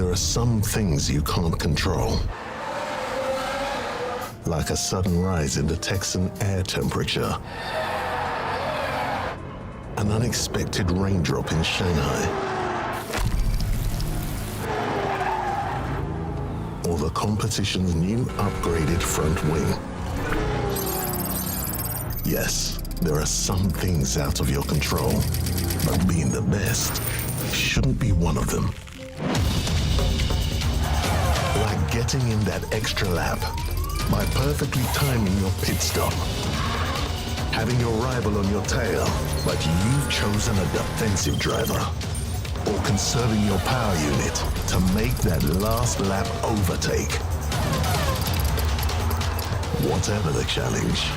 There are some things you can't control. Like a sudden rise in the Texan air temperature. An unexpected raindrop in Shanghai. Or the competition's new upgraded front wing. Yes, there are some things out of your control, but being the best shouldn't be one of them. Like getting in that extra lap by perfectly timing your pit stop. Having your rival on your tail, but you've chosen a defensive driver. Or conserving your power unit to make that last lap overtake. Whatever the challenge,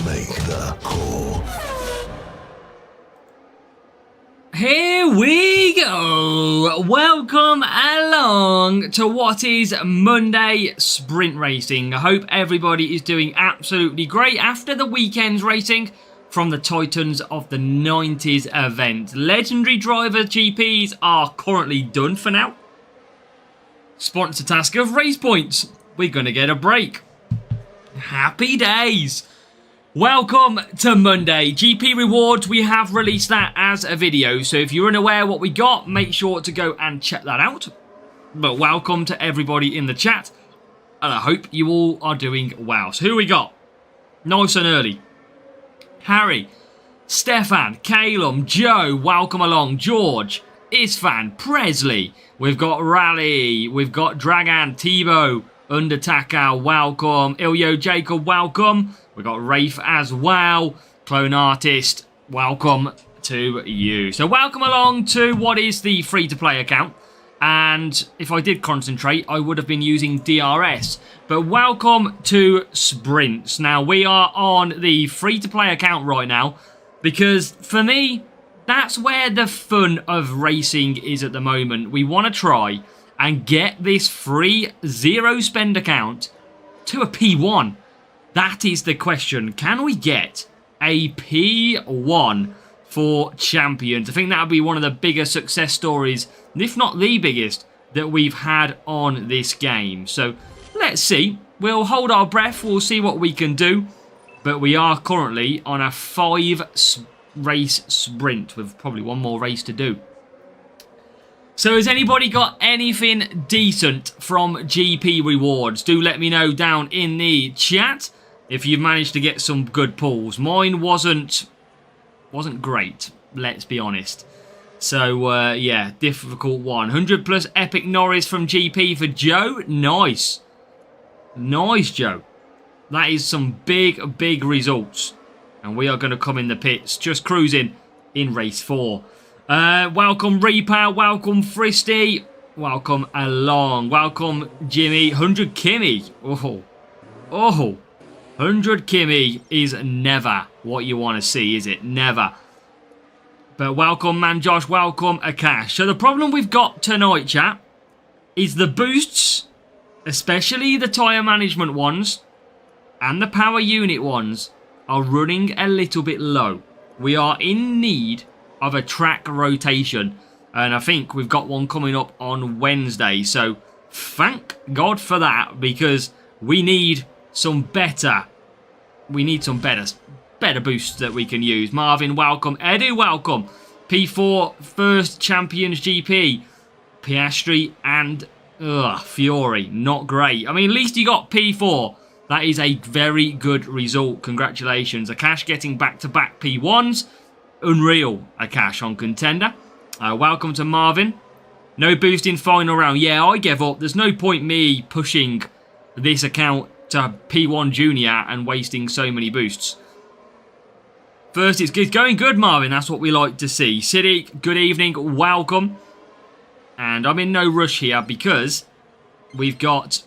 make the call. Here we go! Welcome along to what is Monday Sprint Racing. I hope everybody is doing absolutely great after the weekend's racing from the Titans of the 90s event. Legendary Driver GPs are currently done for now. Sponsor task of race points. We're going to get a break. Happy days! Welcome to Monday. GP Rewards, we have released that as a video. So if you're unaware what we got, make sure to go and check that out. But welcome to everybody in the chat. And I hope you all are doing well. So who we got? Nice and early. Harry, Stefan, Calum, Joe, welcome along. George, Isfan, Presley. We've got Rally. We've got Dragan, Tebow, Undertaker, welcome. Ilyo, Jacob, welcome. We've got Rafe as well. Clone Artist, welcome to you. So welcome along to what is the free-to-play account. And if I did concentrate, I would have been using DRS. But welcome to Sprints. Now, we are on the free-to-play account right now. Because, for me, that's where the fun of racing is at the moment. We want to try and get this free zero-spend account to a P1. That is the question. Can we get a P1 for Champions? I think that would be one of the bigger success stories, if not the biggest, that we've had on this game. So let's see. We'll hold our breath. We'll see what we can do. But we are currently on a 5-race sprint with probably one more race to do. So has anybody got anything decent from GP Rewards? Do let me know down in the chat if you've managed to get some good pulls. Mine wasn't great, let's be honest. So, yeah, difficult one. 100 plus Epic Norris from GP for Joe. Nice. Nice, Joe. That is some big, big results. And we are going to come in the pits, just cruising in race 4. Welcome, Reaper. Welcome, Fristy. Welcome along. Welcome, Jimmy. 100 Kimmy. Oh. 100 Kimmy is never what you want to see, is it? Never. But welcome, man, Josh. Welcome, Akash. So the problem we've got tonight, chat, is the boosts, especially the tyre management ones and the power unit ones, are running a little bit low. We are in need of a track rotation. And I think we've got one coming up on Wednesday. So thank God for that, because we need some better boosts that we can use. Marvin, welcome. Edu, welcome. P4 first Champions GP. Piastri and Fiore, not great. I mean, at least you got P4. That is a very good result. Congratulations. Akash getting back-to-back P1s. Unreal, Akash on Contender. Welcome to Marvin. No boost in final round. Yeah, I gave up. There's no point me pushing this account to P1 Junior and wasting so many boosts. First, it's going good, Marvin. That's what we like to see. Siddiq, good evening. Welcome. And I'm in no rush here because we've got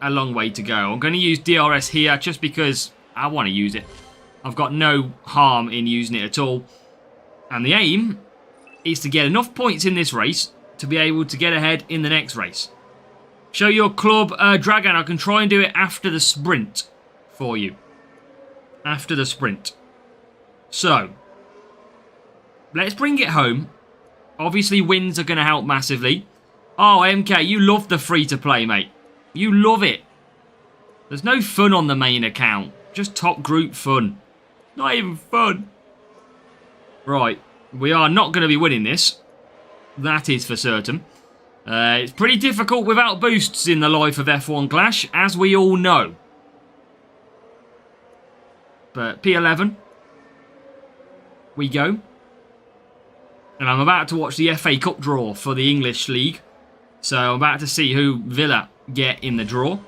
a long way to go. I'm going to use DRS here just because I want to use it. I've got no harm in using it at all. And the aim is to get enough points in this race to be able to get ahead in the next race. Show your club, Dragon. I can try and do it after the sprint for you. After the sprint. So, let's bring it home. Obviously, wins are going to help massively. Oh, MK, you love the free-to-play, mate. You love it. There's no fun on the main account. Just top group fun. Not even fun. Right. We are not going to be winning this. That is for certain. It's pretty difficult without boosts in the life of F1 Clash, as we all know. But P11. We go. And I'm about to watch the FA Cup draw for the English League. So I'm about to see who Villa get in the draw.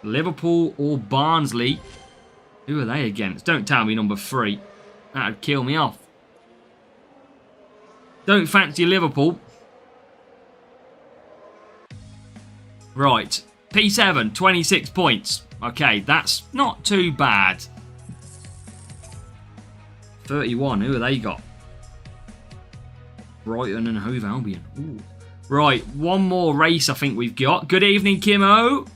Liverpool or Barnsley. Who are they against? Don't tell me number 3. That'd kill me off. Don't fancy Liverpool. Right. P7, 26 points. Okay, that's not too bad. 31, who have they got? Brighton and Hove Albion. Ooh. Right, one more race I think we've got. Good evening, Kimo.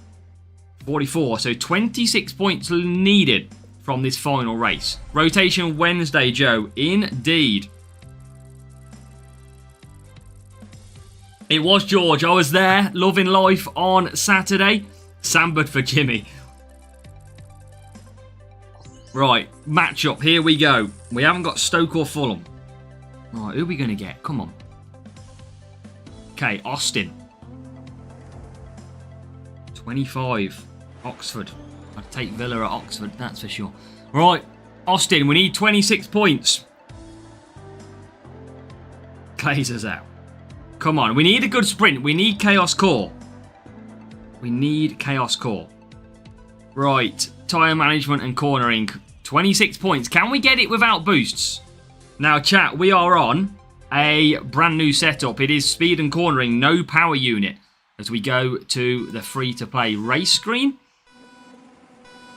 44, so 26 points needed from this final race. Rotation Wednesday, Joe. Indeed. It was George. I was there, loving life on Saturday. Sambard for Jimmy. Right, matchup. Here we go. We haven't got Stoke or Fulham. Right, who are we going to get? Come on. Okay, Austin. 25. Oxford. I'd take Villa at Oxford, that's for sure. Right, Austin, we need 26 points. Glazer's out. Come on, we need a good sprint. We need Chaos Core. We need Chaos Core. Right, tyre management and cornering. 26 points. Can we get it without boosts? Now, chat, we are on a brand new setup. It is speed and cornering, no power unit, as we go to the free-to-play race screen.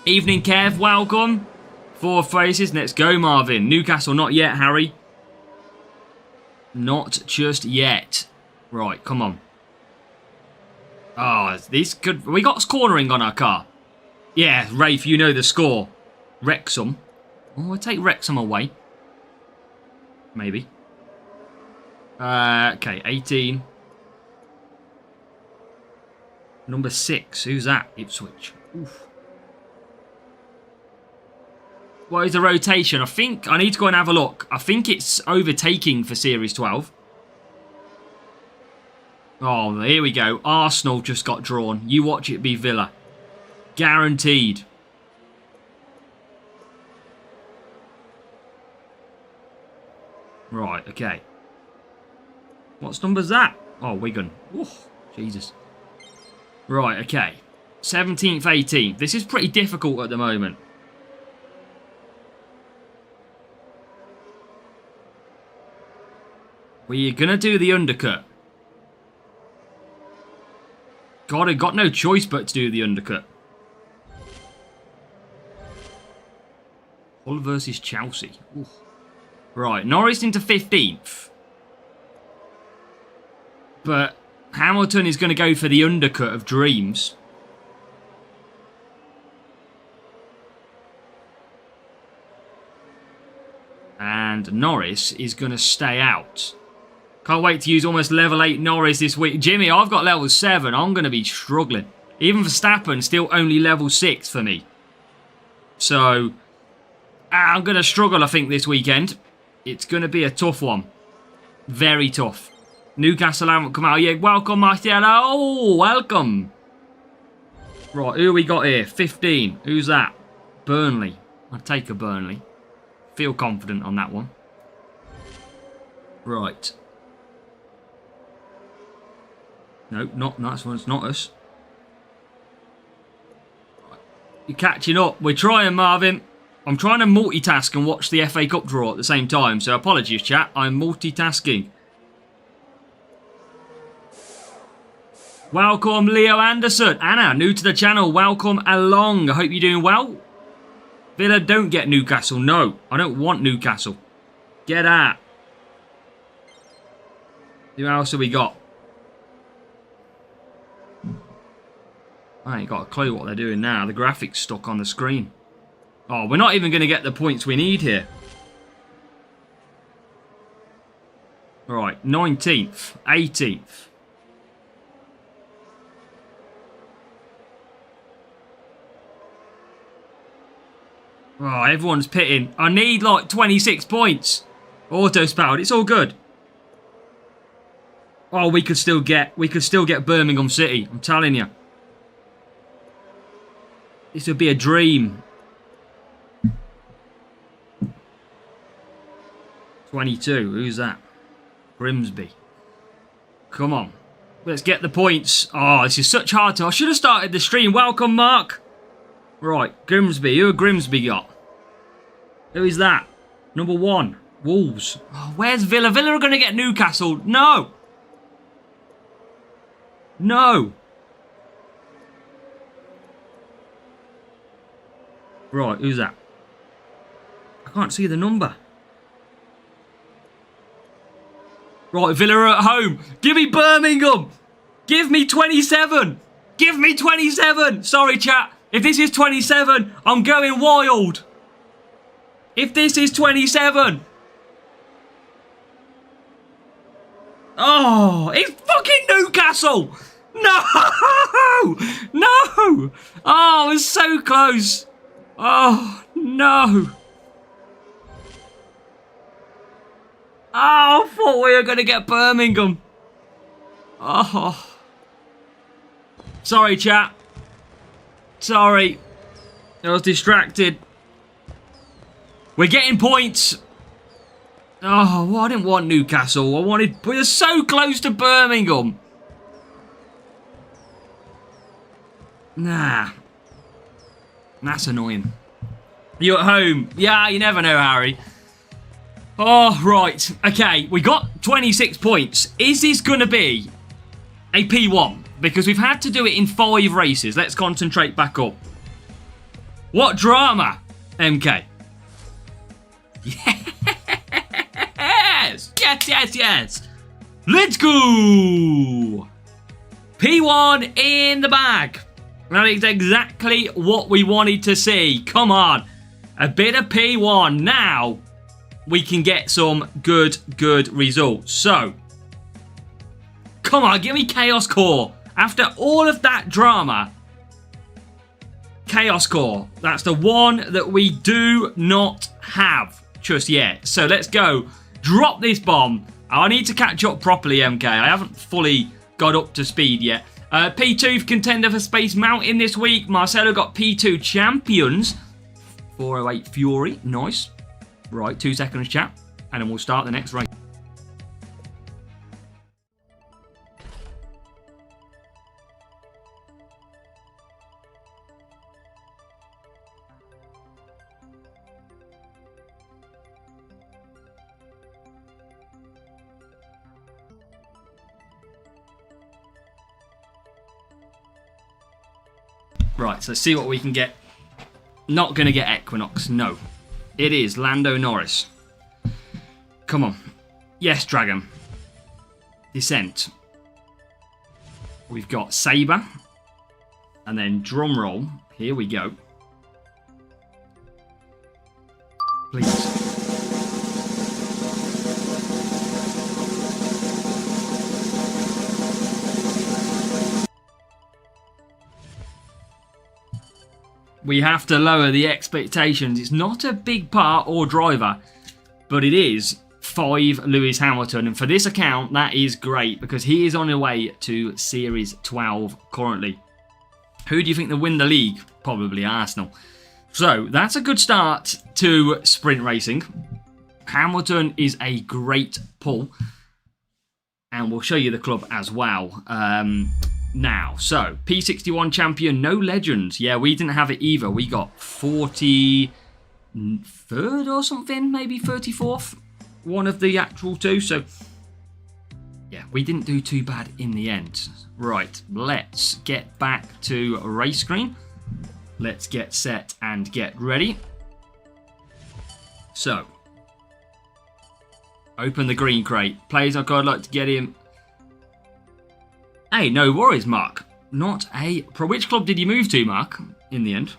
Evening, Kev. Welcome. 4 faces. Let's go, Marvin. Newcastle, not yet, Harry. Not just yet. Right, come on. Oh, this could... We got cornering on our car. Yeah, Rafe, you know the score. Wrexham. Oh, we'll take Wrexham away. Maybe. Okay, 18. Number 6. Who's that? Ipswich. Oof. What is the rotation? I think I need to go and have a look. I think it's overtaking for Series 12. Oh, here we go. Arsenal just got drawn. You watch it be Villa. Guaranteed. Right, okay. What's number's that? Oh, Wigan. Oof, Jesus. Right, okay. 17th, 18th. This is pretty difficult at the moment. We're going to do the undercut. God, I got no choice but to do the undercut. Hull versus Chelsea. Oof. Right, Norris into 15th. But Hamilton is going to go for the undercut of dreams. And Norris is going to stay out. Can't wait to use almost level 8 Norris this week. Jimmy, I've got level 7. I'm going to be struggling. Even Verstappen, still only level 6 for me. So, I'm going to struggle, I think, this weekend. It's going to be a tough one. Very tough. Newcastle haven't come out yet. Welcome, Marcelo. Oh, welcome. Right, who we got here? 15. Who's that? Burnley. I'll take a Burnley. Feel confident on that one. Right. Nope, not that one's not us. You're catching up. We're trying, Marvin. I'm trying to multitask and watch the FA Cup draw at the same time, so apologies, chat. I'm multitasking. Welcome, Leo Anderson. Anna, new to the channel. Welcome along. I hope you're doing well. Villa don't get Newcastle. No, I don't want Newcastle. Get out. Who else have we got? I ain't got a clue what they're doing now. The graphic's stuck on the screen. Oh, we're not even going to get the points we need here. Right, 19th, 18th. Oh, everyone's pitting. I need like 26 points. Auto spelled. It's all good. Oh, we could still get Birmingham City. I'm telling you. This would be a dream. 22. Who's that? Grimsby. Come on. Let's get the points. Oh, this is such hard to... I should have started the stream. Welcome, Mark. Right, Grimsby. Who Grimsby got? Who is that? Number 1. Wolves. Oh, where's Villa? Villa are going to get Newcastle. No. No. Right, who's that? I can't see the number. Right, Villa are at home. Give me Birmingham. Give me 27. Give me 27. Sorry, chat. If this is 27, I'm going wild. If this is 27. Oh, it's fucking Newcastle. No. No. Oh, it was so close. Oh, no. Oh, I thought we were going to get Birmingham. Oh. Sorry, chat. Sorry. I was distracted. We're getting points. Oh, well, I didn't want Newcastle. We were so close to Birmingham. Nah. That's annoying. You at home? Yeah, you never know, Harry. Oh, right. Okay, we got 26 points. Is this going to be a P1? Because we've had to do it in 5 races. Let's concentrate back up. What drama, MK? Yes! Yes, yes, yes! Let's go! P1 in the bag. That is exactly what we wanted to see. Come on. A bit of P1 now. We can get some good results. So, come on, give me Chaos Core. After all of that drama, Chaos Core. That's the one that we do not have just yet. So let's go. Drop this bomb. I need to catch up properly, MK. I haven't fully got up to speed yet. P2 contender for Space Mountain this week. Marcelo got P2 champions. 408 Fury. Nice. Right, 2 seconds, chat, and then we'll start the next race. Right, so let's see what we can get. Not going to get Equinox, no. It is Lando Norris. Come on. Yes, Dragon. Descent. We've got Sabre. And then drum roll. Here we go. Please. We have to lower the expectations. It's not a big part or driver, but it is 5 Lewis Hamilton. And for this account, that is great because he is on his way to Series 12 currently. Who do you think will win the league? Probably Arsenal. So that's a good start to sprint racing. Hamilton is a great pull. And we'll show you the club as well. Now, so, P61 champion, no legends. Yeah, we didn't have it either. We got 43rd or something, maybe 34th. One of the actual 2, so... yeah, we didn't do too bad in the end. Right, let's get back to race screen. Let's get set and get ready. So, open the green crate. Players I'd like to get him... Hey, no worries, Mark. Not a... Which club did you move to, Mark, in the end?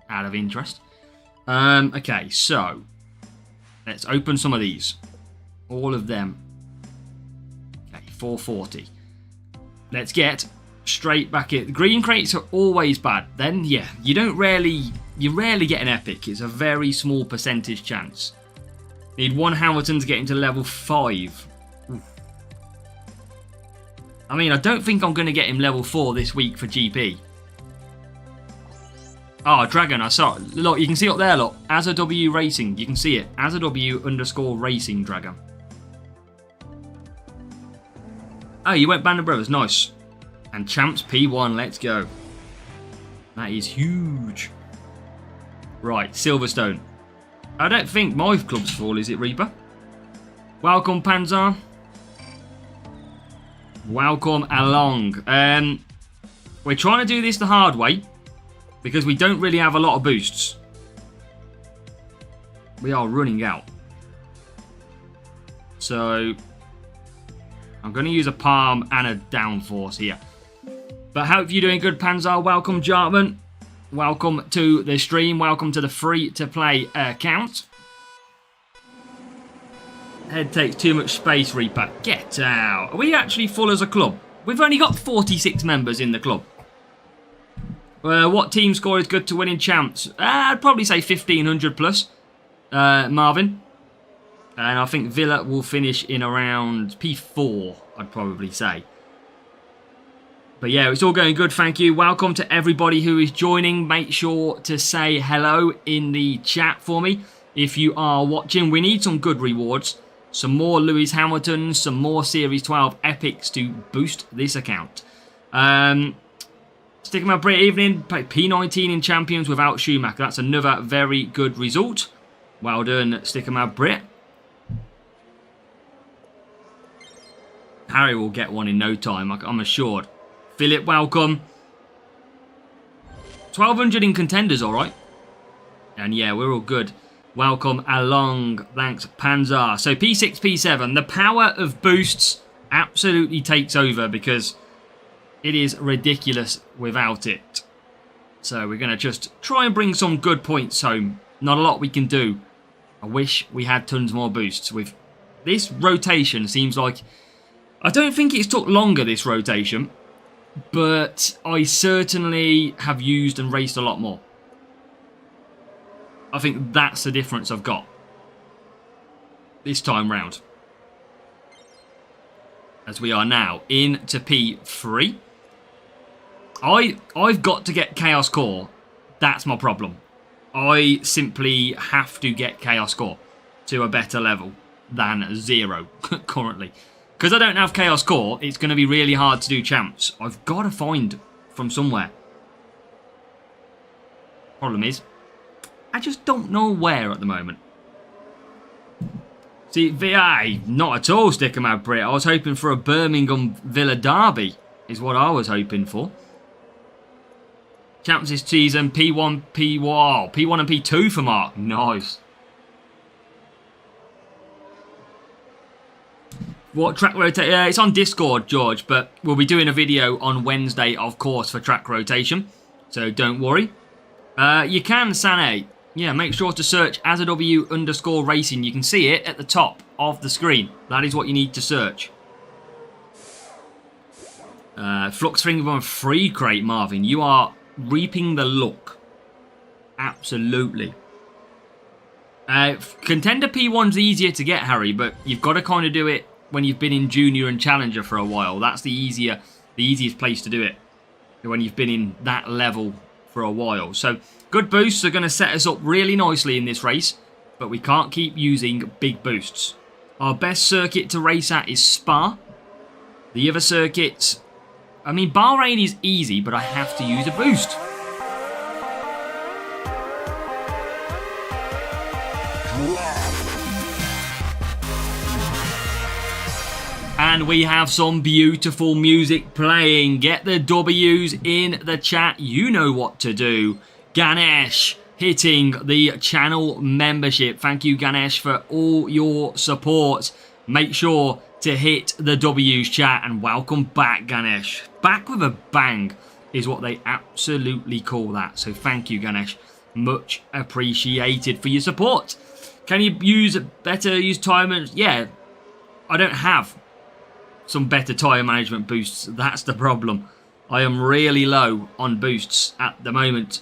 Out of interest. Okay, so... let's open some of these. All of them. Okay, 440. Let's get straight back in. Green crates are always bad. Then, yeah, you don't really you rarely get an epic. It's a very small percentage chance. Need one Hamilton to get into level 5. Oof. I mean, I don't think I'm going to get him level 4 this week for GP. Oh, Dragon, I saw it. Look, you can see up there, look. AzaW Racing. You can see it. AzaW_Racing Dragon. Oh, you went Band of Brothers. Nice. And Champs P1. Let's go. That is huge. Right, Silverstone. I don't think my club's full, is it, Reaper? Welcome, Panzer. Welcome along. We're trying to do this the hard way because we don't really have a lot of boosts. We are running out. So I'm going to use a Palm and a Downforce here. But hope you're doing good, Panzer. Welcome, Jartman. Welcome to the stream. Welcome to the free-to-play account. Head takes too much space, Reaper. Get out. Are we actually full as a club? We've only got 46 members in the club. What team score is good to win in champs? I'd probably say 1,500 plus, Marvin. And I think Villa will finish in around P4, I'd probably say. But yeah, it's all going good, thank you. Welcome to everybody who is joining. Make sure to say hello in the chat for me if you are watching. We need some good rewards. Some more Lewis Hamilton, some more Series 12 epics to boost this account. Sticking my Brit evening, P19 in Champions without Schumacher. That's another very good result. Well done, Sticking my Brit. Harry will get one in no time, I'm assured. Philip, welcome. 1,200 in contenders, all right. And yeah, we're all good. Welcome along. Thanks, Panzer. So P6, P7. The power of boosts absolutely takes over because it is ridiculous without it. So we're going to just try and bring some good points home. Not a lot we can do. I wish we had tons more boosts. With this rotation seems like... I don't think it's took longer, this rotation. But I certainly have used and raced a lot more. I think that's the difference I've got this time round. As we are now into P3. I've got to get Chaos Core. That's my problem. I simply have to get Chaos Core to a better level than 0 currently. Because I don't have Chaos Core, it's going to be really hard to do champs. I've got to find from somewhere. Problem is, I just don't know where at the moment. See, VI, not at all sticking out Brit. I was hoping for a Birmingham Villa derby, is what I was hoping for. Champs this season, P1, P1 and P2 for Mark. Nice. What track rotation? It's on Discord, George, but we'll be doing a video on Wednesday, of course, for track rotation. So don't worry. You can, Sane. Yeah, make sure to search AzaW_Racing. You can see it at the top of the screen. That is what you need to search. Flux Ring free crate, Marvin. You are reaping the luck. Absolutely. Contender P1's easier to get, Harry, but you've got to kind of do it when you've been in Junior and Challenger for a while. That's the easiest place to do it. When you've been in that level for a while. So, good boosts are going to set us up really nicely in this race, but we can't keep using big boosts. Our best circuit to race at is Spa. The other circuits... I mean, Bahrain is easy, but I have to use a boost. And we have some beautiful music playing. Get the W's in the chat. You know what to do. Ganesh hitting the channel membership. Thank you, Ganesh, for all your support. Make sure to hit the W's chat. And welcome back, Ganesh. Back with a bang is what they absolutely call that. So thank you, Ganesh. Much appreciated for your support. Can you use time? Yeah, I don't have some better tyre management boosts. That's the problem. I am really low on boosts at the moment.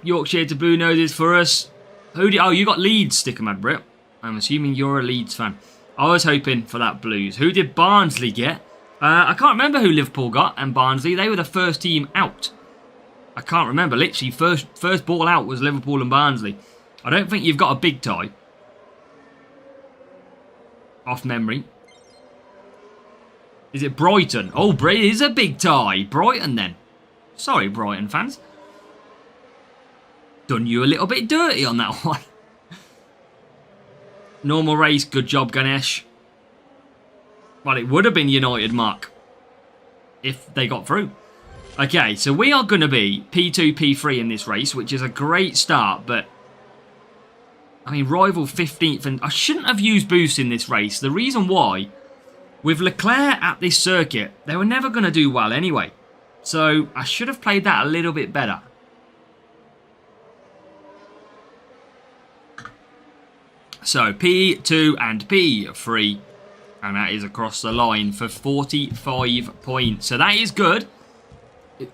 Yorkshire to Blue Noses for us. Oh, you got Leeds, Sticker Mad Brit. I'm assuming you're a Leeds fan. I was hoping for that Blues. Who did Barnsley get? I can't remember who Liverpool got and Barnsley. They were the first team out. I can't remember. Literally, first ball out was Liverpool and Barnsley. I don't think you've got a big tie. Off memory. Is it Brighton? Oh, it is a big tie. Brighton then. Sorry, Brighton fans. Done you a little bit dirty on that one. Normal race. Good job, Ganesh. Well, it would have been United, Mark, if they got through. Okay, so we are going to be P2, P3 in this race, which is a great start, but I mean, rival 15th, and I shouldn't have used boost in this race. The reason why, with Leclerc at this circuit, they were never going to do well anyway. So I should have played that a little bit better. So P2 and P3. And that is across the line for 45 points. So that is good.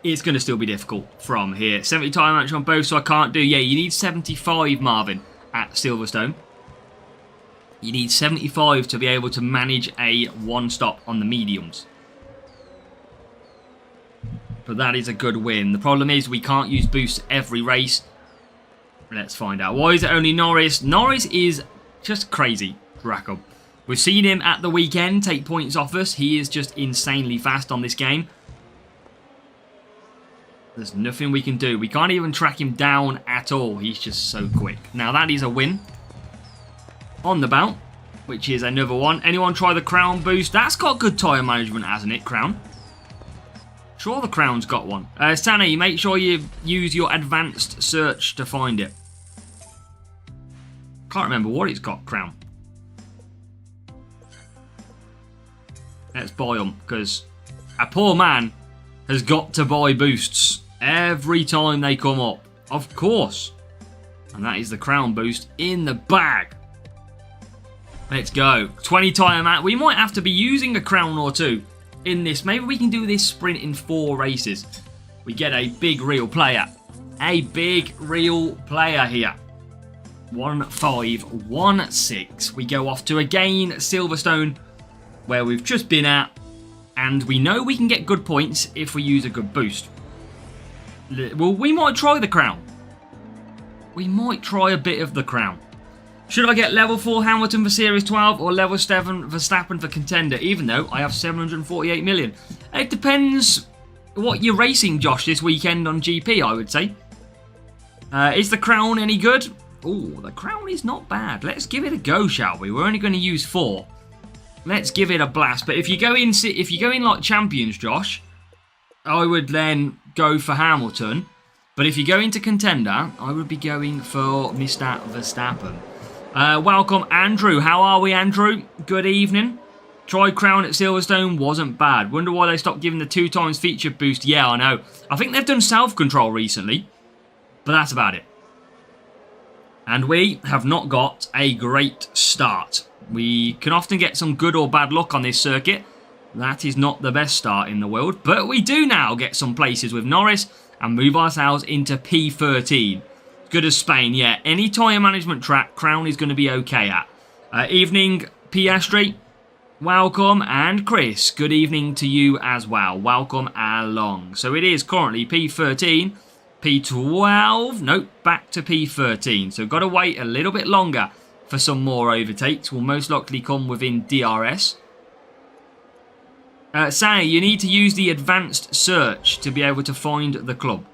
It's going to still be difficult from here. 70 time match on both, so I can't do. Yeah, you need 75, Marvin, at Silverstone. You need 75 to be able to manage a one-stop on the mediums. But that is a good win. The problem is we can't use boosts every race. Let's find out. Why is it only Norris? Norris is just crazy, Rackham. We've seen him at the weekend take points off us. He is just insanely fast on this game. There's nothing we can do. We can't even track him down at all. He's just so quick. Now that is a win. On the bout, which is another one. Anyone try the Crown boost? That's got good tyre management, hasn't it, Crown? Sure, the Crown's got one. Sani, make sure you use your advanced search to find it. Can't remember what it's got, Crown. Let's buy them, because a poor man has got to buy boosts every time they come up. Of course. And that is the Crown boost in the bag. Let's go. 20 time out. We might have to be using a Crown or two in this. Maybe we can do this sprint in 4 races. We get a big real player. A big real player here. 1-5-1-6. We go off to again Silverstone, where we've just been at, and we know we can get good points if we use a good boost. Well, we might try the Crown. We might try a bit of the Crown. Should I get level 4 Hamilton for Series 12 or level 7 Verstappen for Contender, even though I have 748 million? It depends what you're racing, Josh, this weekend on GP, I would say. Is the Crown any good? Oh, the Crown is not bad. Let's give it a go, shall we? We're only going to use 4. Let's give it a blast. But if you go in like champions, Josh, I would then go for Hamilton. But if you go into contender, I would be going for Mr. Verstappen. Welcome, Andrew. How are we, Andrew? Good evening. Tried Crown at Silverstone, wasn't bad. Wonder why they stopped giving the 2 times feature boost. Yeah, I know. I think they've done self-control recently. But that's about it. And we have not got a great start. We can often get some good or bad luck on this circuit. That is not the best start in the world. But we do now get some places with Norris and move ourselves into P13. Good as Spain, yeah. Any tyre management track, Crown is going to be okay at. Evening, Piastri. Welcome. And Chris, good evening to you as well. Welcome along. So it is currently P13, P12. Nope, back to P13. So got to wait a little bit longer for some more overtakes. Will most likely come within DRS. Sani, you need to use the advanced search to be able to find the club.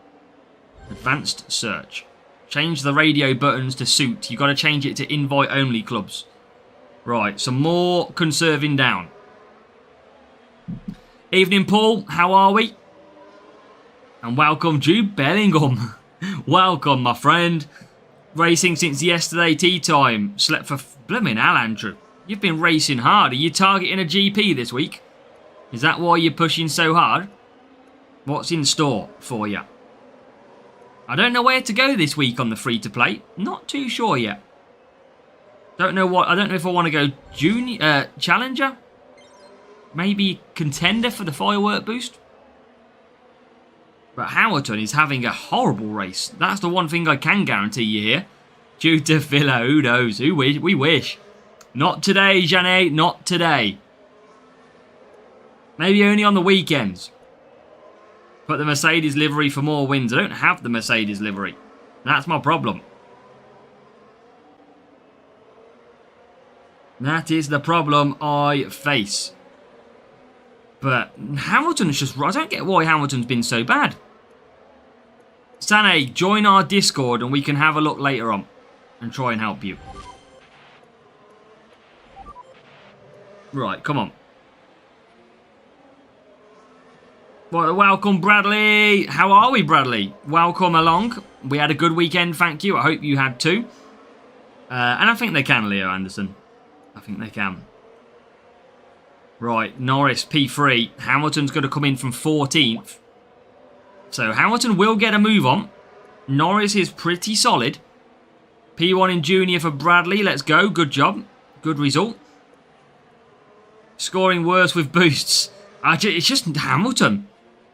Advanced search. Change the radio buttons to suit. You've got to change it to invite only clubs. Right, some more conserving down. Evening, Paul. How are we? And welcome, Jude Bellingham. Welcome, my friend. Racing since yesterday tea time. Slept for blooming hell, Andrew. You've been racing hard. Are you targeting a GP this week? Is that why you're pushing so hard? What's in store for you? I don't know where to go this week on the free-to-play. Not too sure yet. I don't know if I want to go junior, challenger. Maybe contender for the firework boost. But Hamilton is having a horrible race. That's the one thing I can guarantee you here. Due to Villa, who knows? We wish. Not today, Janet, not today. Maybe only on the weekends. But the Mercedes livery for more wins. I don't have the Mercedes livery. That's my problem. That is the problem I face. But Hamilton's just... I don't get why Hamilton's been so bad. Sané, join our Discord and we can have a look later on. And try and help you. Right, come on. Well, welcome, Bradley. How are we, Bradley? Welcome along. We had a good weekend, thank you. I hope you had too. And I think they can, Leo Anderson. I think they can. Right, Norris, P3. Hamilton's going to come in from 14th. So Hamilton will get a move on. Norris is pretty solid. P1 in junior for Bradley. Let's go. Good job. Good result. Scoring worse with boosts. It's just Hamilton.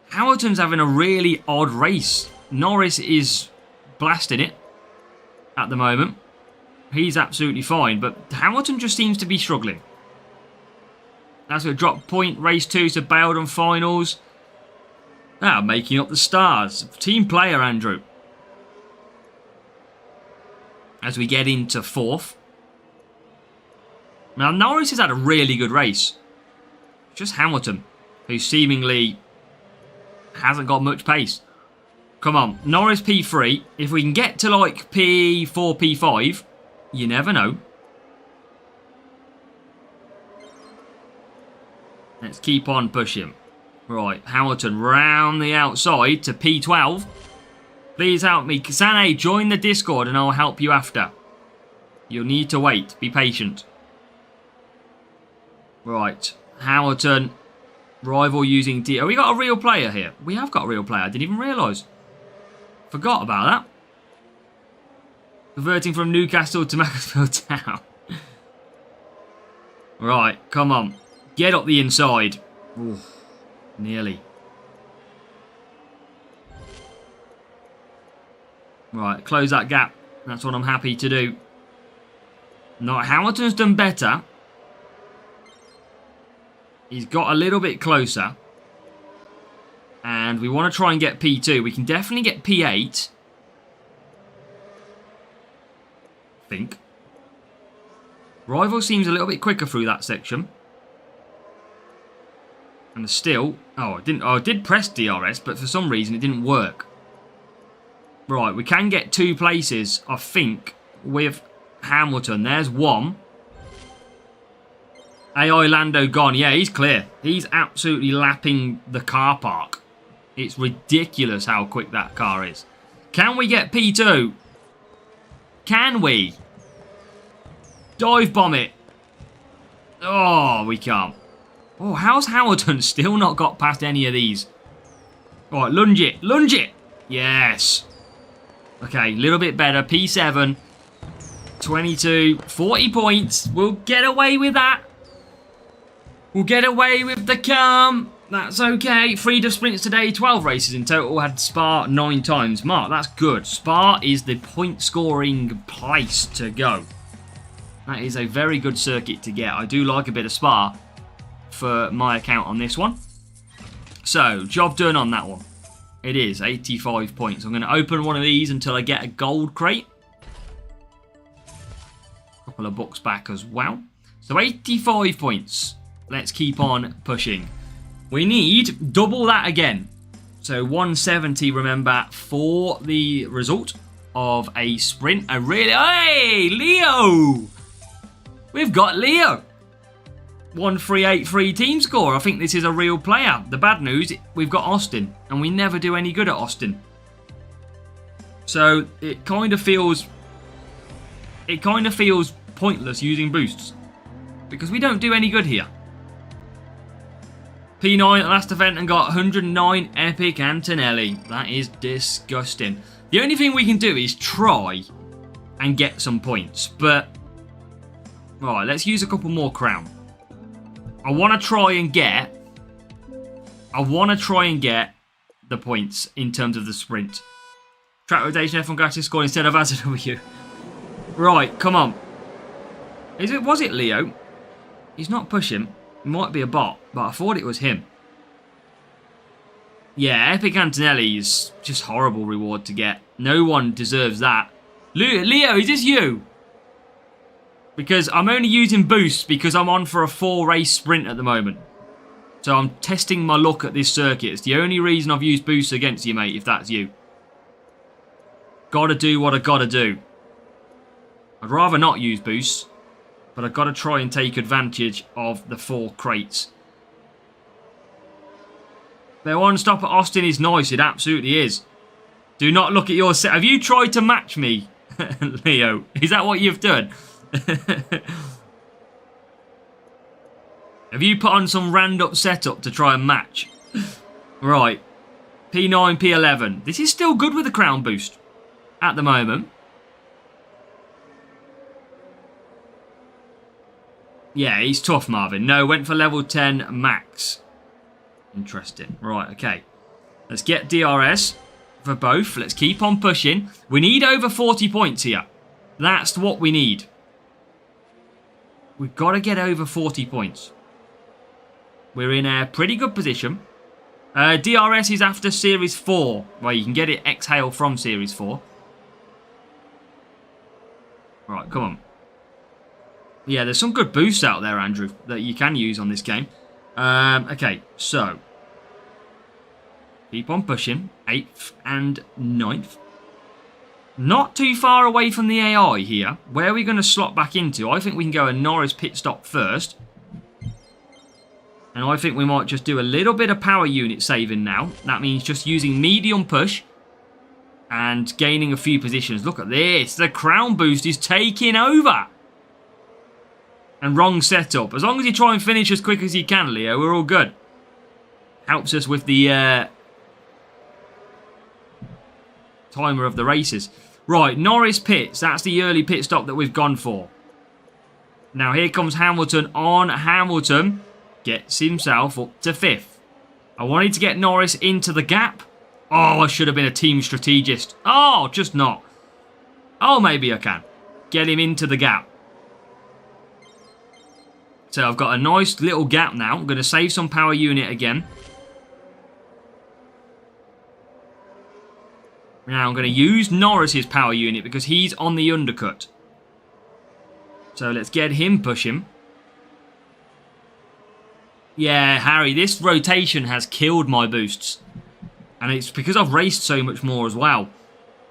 Hamilton's having a really odd race. Norris is blasting it at the moment. He's absolutely fine, but Hamilton just seems to be struggling. That's going to drop point. Race 2 to Belden finals. Making up the stars. Team player, Andrew. As we get into 4th. Now, Norris has had a really good race. Just Hamilton, who seemingly hasn't got much pace. Come on, Norris P3. If we can get to like P4, P5, you never know. Let's keep on pushing. Right, Hamilton round the outside to P12. Please help me. Sané, join the Discord and I'll help you after. You'll need to wait. Be patient. Right, Hamilton. Rival using D. Oh, we got a real player here. We have got a real player. I didn't even realise. Forgot about that. Converting from Newcastle to Macclesfield Town. Right, come on. Get up the inside. Oof, nearly. Right, close that gap. That's what I'm happy to do. No, Hamilton's done better. He's got a little bit closer. And we want to try and get P2. We can definitely get P8. I think. Rival seems a little bit quicker through that section. And still... I did press DRS, but for some reason it didn't work. Right, we can get 2 places, I think, with Hamilton. There's 1. AI Lando gone. Yeah, he's clear. He's absolutely lapping the car park. It's ridiculous how quick that car is. Can we get P2? Can we? Dive bomb it. Oh, we can't. Oh, how's Hamilton still not got past any of these? All right, lunge it. Lunge it. Yes. Okay, a little bit better. P7. 22. 40 points. We'll get away with that. We'll get away with the calm. That's okay. Freed of sprints today. 12 races in total. Had Spa 9 times. Mark, that's good. Spa is the point scoring place to go. That is a very good circuit to get. I do like a bit of Spa for my account on this one. So, job done on that one. It is 85 points. I'm going to open one of these until I get a gold crate. A couple of books back as well. So 85 points. Let's keep on pushing. We need double that again. So 170, remember, for the result of a sprint. Hey, Leo! We've got Leo. 1383 team score. I think this is a real player. The bad news, we've got Austin, and we never do any good at Austin. So it kind of feels pointless using boosts because we don't do any good here. P9 last event and got 109 epic Antonelli. That is disgusting. The only thing we can do is try and get some points, but right, let's use a couple more crown. I want to try and get the points in terms of the sprint. Track rotation, F1 gratis score instead of as a W. Right, come on. Was it Leo? He's not pushing. It might be a bot, but I thought it was him. Yeah, Epic Antonelli is just horrible reward to get. No one deserves that. Leo, is this you? Because I'm only using boosts because I'm on for a 4-race sprint at the moment. So I'm testing my luck at this circuit. It's the only reason I've used boosts against you, mate, if that's you. Gotta do what I gotta do. I'd rather not use boosts, but I've got to try and take advantage of the 4 crates. Their one stop at Austin is nice. It absolutely is. Do not look at your set. Have you tried to match me, Leo? Is that what you've done? Have you put on some random setup to try and match? Right. P9, P11. This is still good with the crown boost at the moment. Yeah, he's tough, Marvin. No, went for level 10 max. Interesting. Right, okay. Let's get DRS for both. Let's keep on pushing. We need over 40 points here. That's what we need. We've got to get over 40 points. We're in a pretty good position. DRS is after Series 4. Well, you can get it exhale from Series 4. Right, come on. Yeah, there's some good boosts out there, Andrew, that you can use on this game. Okay, so. Keep on pushing. 8th and 9th. Not too far away from the AI here. Where are we going to slot back into? I think we can go a Norris pit stop first. And I think we might just do a little bit of power unit saving now. That means just using medium push. And gaining a few positions. Look at this. The crown boost is taking over. And wrong setup. As long as you try and finish as quick as you can, Leo, we're all good. Helps us with the timer of the races. Right, Norris pits. That's the early pit stop that we've gone for. Now here comes Hamilton on. Hamilton gets himself up to 5th. I wanted to get Norris into the gap. Oh, I should have been a team strategist. Oh, just not. Oh, maybe I can. Get him into the gap. So I've got a nice little gap now. I'm going to save some power unit again. Now I'm going to use Norris's power unit because he's on the undercut. So let's get him pushing. Yeah, Harry, this rotation has killed my boosts. And it's because I've raced so much more as well.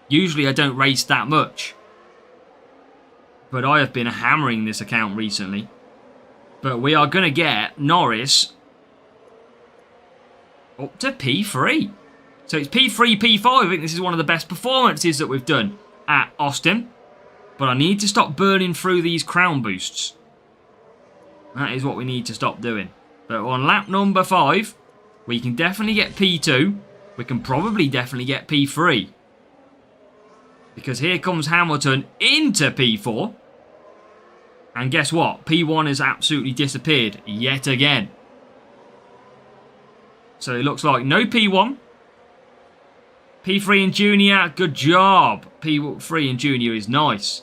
Usually I don't race that much. But I have been hammering this account recently. But we are going to get Norris up to P3. So it's P3, P5. I think this is one of the best performances that we've done at Austin. But I need to stop burning through these crown boosts. That is what we need to stop doing. But on lap number 5, we can definitely get P2. We can probably definitely get P3. Because here comes Hamilton into P4. And guess what? P1 has absolutely disappeared yet again. So it looks like no P1. P3 and Junior, good job. P3 and Junior is nice.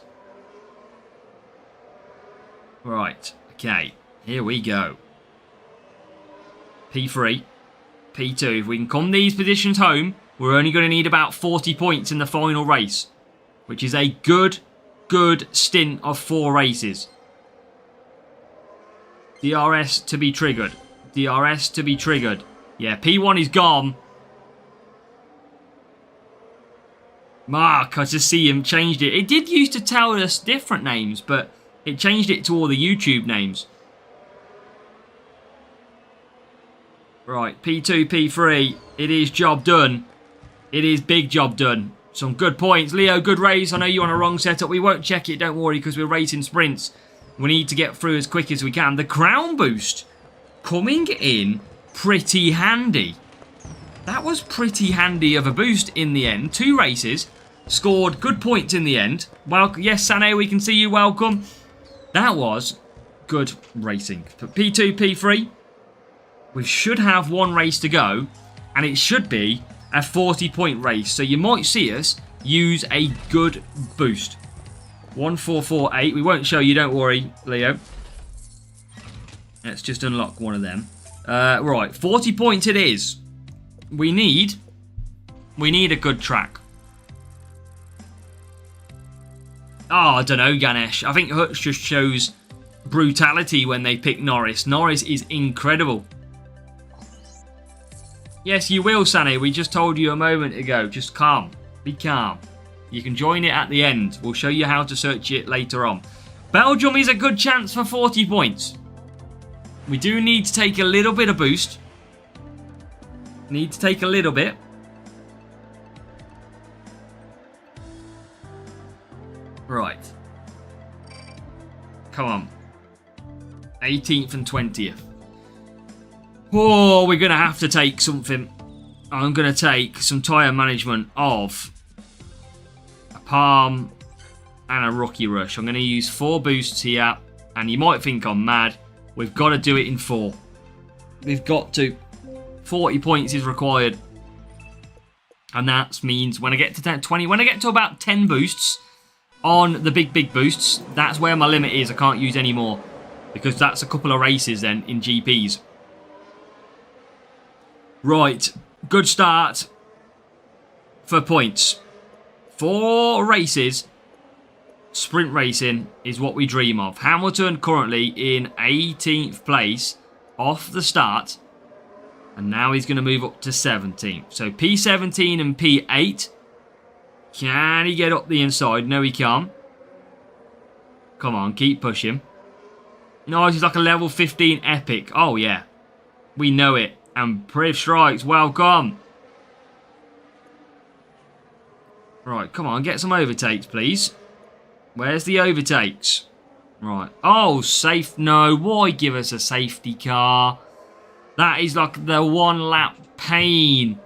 Right, okay. Here we go. P3. P2. If we can come these positions home, we're only going to need about 40 points in the final race. Which is a good stint of 4 races. DRS to be triggered. DRS to be triggered. Yeah, P1 is gone. Mark, I just see him changed it. It did used to tell us different names, but it changed it to all the YouTube names. Right, P2, P3. It is job done. It is big job done. Some good points. Leo, good race. I know you're on a wrong setup. We won't check it, don't worry, because we're racing sprints. We need to get through as quick as we can. The crown boost coming in pretty handy. That was pretty handy of a boost in the end. 2 races. Scored good points in the end. Well, yes, Sane, we can see you. Welcome. That was good racing. But P2, P3. We should have 1 race to go. And it should be a 40-point race. So you might see us use a good boost. 1448. We won't show you, don't worry, Leo. Let's just unlock one of them. Right, 40 points it is. We need a good track. Oh, I don't know, Ganesh. I think Hutch just shows brutality when they pick Norris. Norris is incredible. Yes, you will, Sane. We just told you a moment ago. Just calm. Be calm. You can join it at the end. We'll show you how to search it later on. Belgium is a good chance for 40 points. We do need to take a little bit of boost. Need to take a little bit. Right. Come on. 18th and 20th. Oh, we're going to have to take something. I'm going to take some tyre management of a Palm and a Rookie Rush. I'm going to use 4 boosts here. And you might think I'm mad. We've got to do it in 4. We've got to. 40 points is required. And that means when I get to 10, 20, when I get to about 10 boosts on the big boosts, that's where my limit is. I can't use any more. Because that's a couple of races then in GPs. Right, good start for points. 4 races, sprint racing is what we dream of. Hamilton currently in 18th place off the start. And now he's going to move up to 17th. So P17 and P8. Can he get up the inside? No, he can't. Come on, keep pushing. No, he's like a level 15 epic. Oh, yeah. We know it. And Priv Strikes, welcome. Right, come on, get some overtakes, please. Where's the overtakes? Right. Oh, safe. No, why give us a safety car? That is like the 1 lap pain.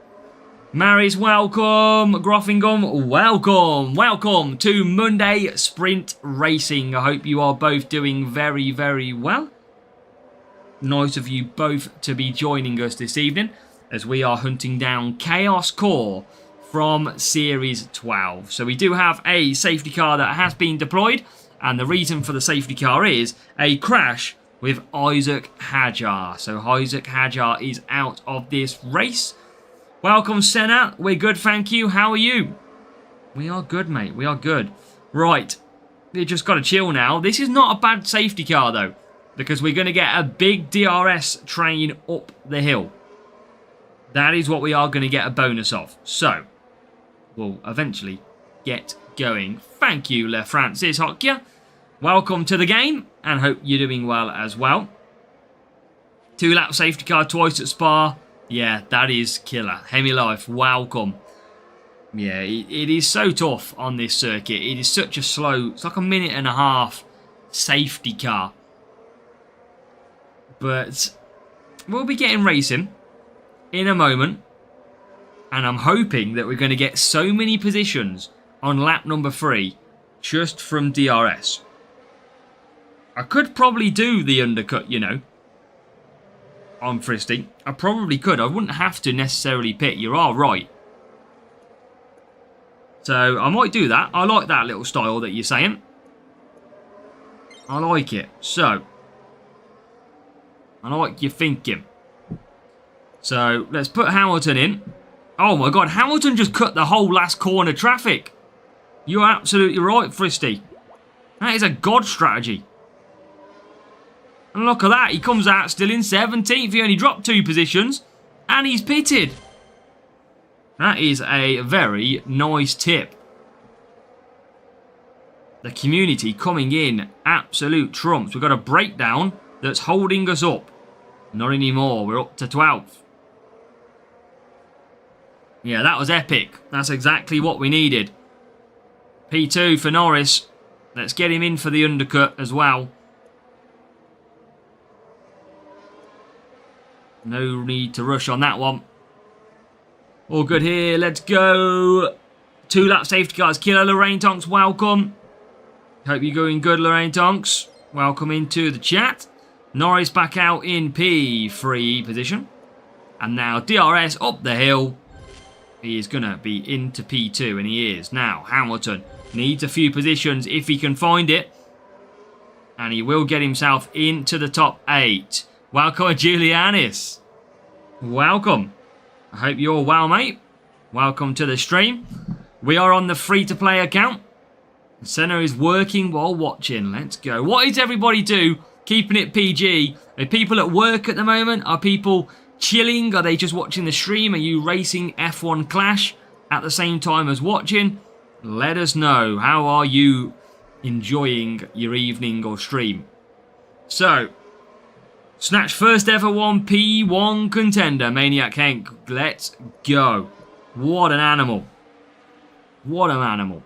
Maris, welcome. Groffingham, welcome. Welcome to Monday Sprint Racing. I hope you are both doing very, very well. Nice of you both to be joining us this evening as we are hunting down Chaos Core from Series 12. So we do have a safety car that has been deployed, and the reason for the safety car is a crash with Isaac Hajar. So Isaac Hajar is out of this race. Welcome, Senna. We're good, thank you. How are you? We are good, mate. We are good. Right. We just got to chill now. This is not a bad safety car, though, because we're going to get a big DRS train up the hill. That is what we are going to get a bonus of. So, we'll eventually get going. Thank you, Le Francis Hockya. Welcome to the game, and hope you're doing well as well. 2-lap safety car twice at Spa. Yeah, that is killer. Hemi Life, welcome. Yeah, it is so tough on this circuit. It is such a slow, it's like a minute and a half safety car. But we'll be getting racing in a moment. And I'm hoping that we're going to get so many positions on lap number 3 just from DRS. I could probably do the undercut, you know, on Fristy. I probably could. I wouldn't have to necessarily pit. You are right. So I might do that. I like that little style that you're saying. I like it. So I like your thinking. So let's put Hamilton in. Oh my god, Hamilton just cut the whole last corner traffic. You're absolutely right, Fristy. That is a god strategy. And look at that, he comes out still in 17th. He only dropped 2 positions. And he's pitted. That is a very nice tip. The community coming in absolute trumps. We've got a breakdown that's holding us up. Not anymore, we're up to 12th. Yeah, that was epic. That's exactly what we needed. P2 for Norris. Let's get him in for the undercut as well. No need to rush on that one. All good here. Let's go. 2-lap safety cars. Killer Lorraine Tonks, welcome. Hope you're going good, Lorraine Tonks. Welcome into the chat. Norris back out in P3 position. And now DRS up the hill he is going to be into P2, and he is. Now, Hamilton needs a few positions if he can find it. And he will get himself into the top 8. Welcome, Julianis. Welcome. I hope you're well, mate. Welcome to the stream. We are on the free-to-play account. Senna is working while watching. Let's go. What is everybody do? Keeping it PG. Are people at work at the moment? Are people chilling? Are they just watching the stream? Are you racing F1 Clash at the same time as watching? Let us know. How are you enjoying your evening or stream? So, Snatch first ever 1P1 contender, Maniac Hank. Let's go. What an animal. What an animal.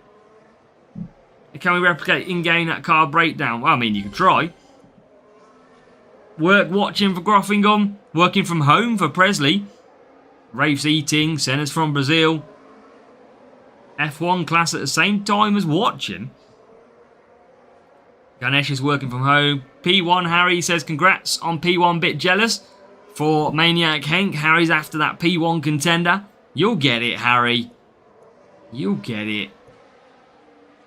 Can we replicate in-game that car breakdown? Well, I mean, you can try. Work watching for Groffingham. Working from home for Presley. Rafe's eating. Senna's from Brazil. F1 class at the same time as watching. Ganesh is working from home. P1 Harry says congrats on P1. Bit jealous for Maniac Hank. Harry's after that P1 contender. You'll get it, Harry. You'll get it.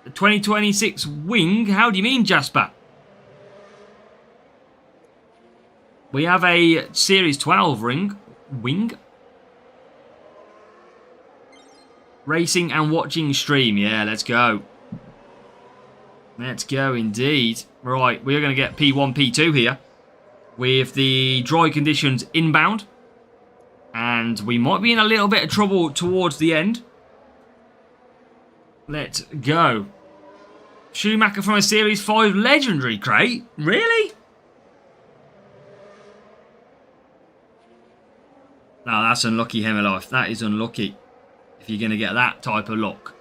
The 2026 wing? How do you mean, Jasper? We have a Series 12 wing. Racing and watching stream. Yeah, let's go. Let's go indeed. Right, we're going to get P1, P2 here. With the dry conditions inbound. And we might be in a little bit of trouble towards the end. Let's go. Schumacher from a Series 5 legendary crate? Really? No, that's unlucky, Hemelife. That is unlucky. If you're going to get that type of luck.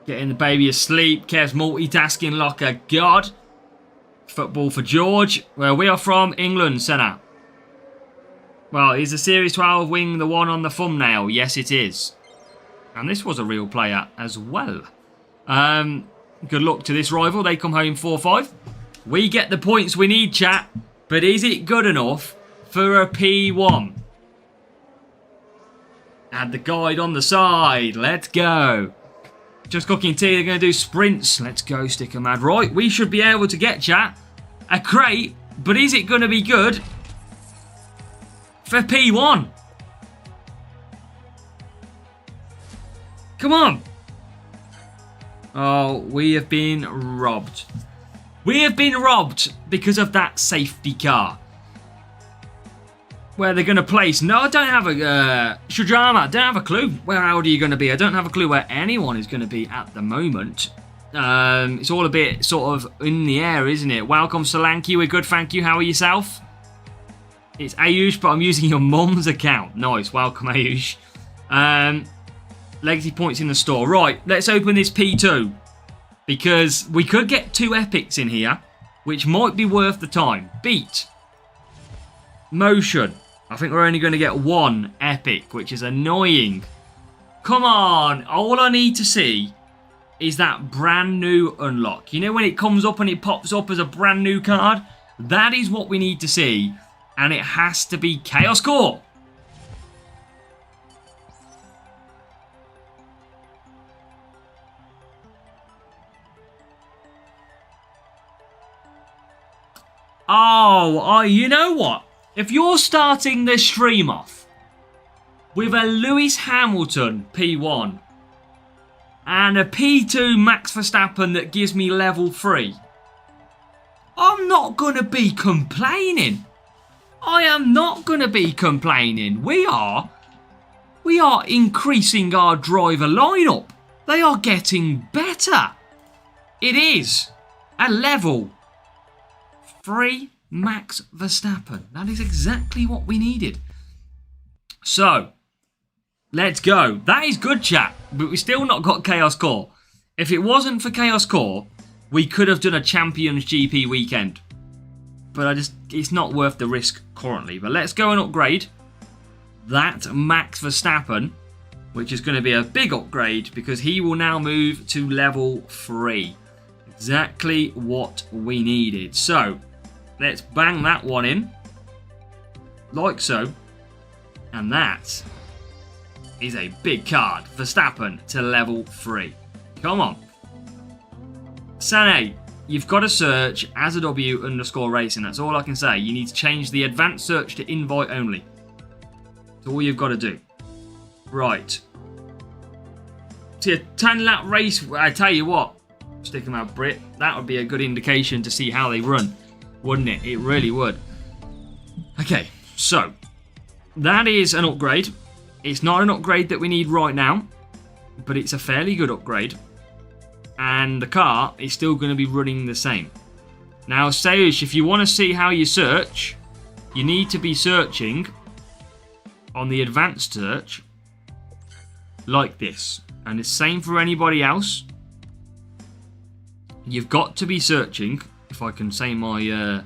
Getting the baby asleep. Kev's multitasking like a god. Football for George. Where we are from, England, Senna. Well, is the Series 12 wing the one on the thumbnail? Yes, it is. And this was a real player as well. Good luck to this rival. They come home 4-5. We get the points we need, chat. But is it good enough for a P1? Add the guide on the side. Let's go. Just cooking tea. They're going to do sprints. Let's go, Sticker Mad. Right, we should be able to get, chat, a crate. But is it going to be good for P1? Come on. Oh, we have been robbed. We have been robbed because of that safety car. Where they're going to place. No, I don't have a... Shujama, I don't have a clue where Audi are going to be. I don't have a clue where anyone is going to be at the moment. It's all a bit sort of in the air, isn't it? Welcome, Solanki. We're good, thank you. How are yourself? It's Ayush, but I'm using your mum's account. Nice. Welcome, Ayush. Legacy points in the store. Right, let's open this P2. Because we could get 2 epics in here, which might be worth the time. Beat. Motion. I think we're only going to get 1 epic, which is annoying. Come on. All I need to see is that brand new unlock. You know when it comes up and it pops up as a brand new card? That is what we need to see. And it has to be Chaos Core. Oh, you know what? If you're starting this stream off with a Lewis Hamilton P1 and a P2 Max Verstappen that gives me level 3, I'm not going to be complaining. I am not going to be complaining. We are increasing our driver lineup. They are getting better. It is a level 3 Max Verstappen. That is exactly what we needed. So, let's go. That is good, chat. But we still not got Chaos Core. If it wasn't for Chaos Core, we could have done a Champions GP weekend. But it's not worth the risk currently. But let's go and upgrade that Max Verstappen, which is going to be a big upgrade because he will now move to level 3. Exactly what we needed. So, let's bang that one in. Like so. And that is a big card. Verstappen to level 3. Come on. Sane, you've got to search AzaW_racing. That's all I can say. You need to change the advanced search to invite only. That's all you've got to do. Right. See, a 10-lap race, I tell you what, stick them out, Brit. That would be a good indication to see how they run, wouldn't it? It really would. Okay, so that is an upgrade. It's not an upgrade that we need right now, but it's a fairly good upgrade. And the car is still going to be running the same. Now, Seush, if you want to see how you search, you need to be searching on the advanced search like this. And the same for anybody else. You've got to be searching, if I can say my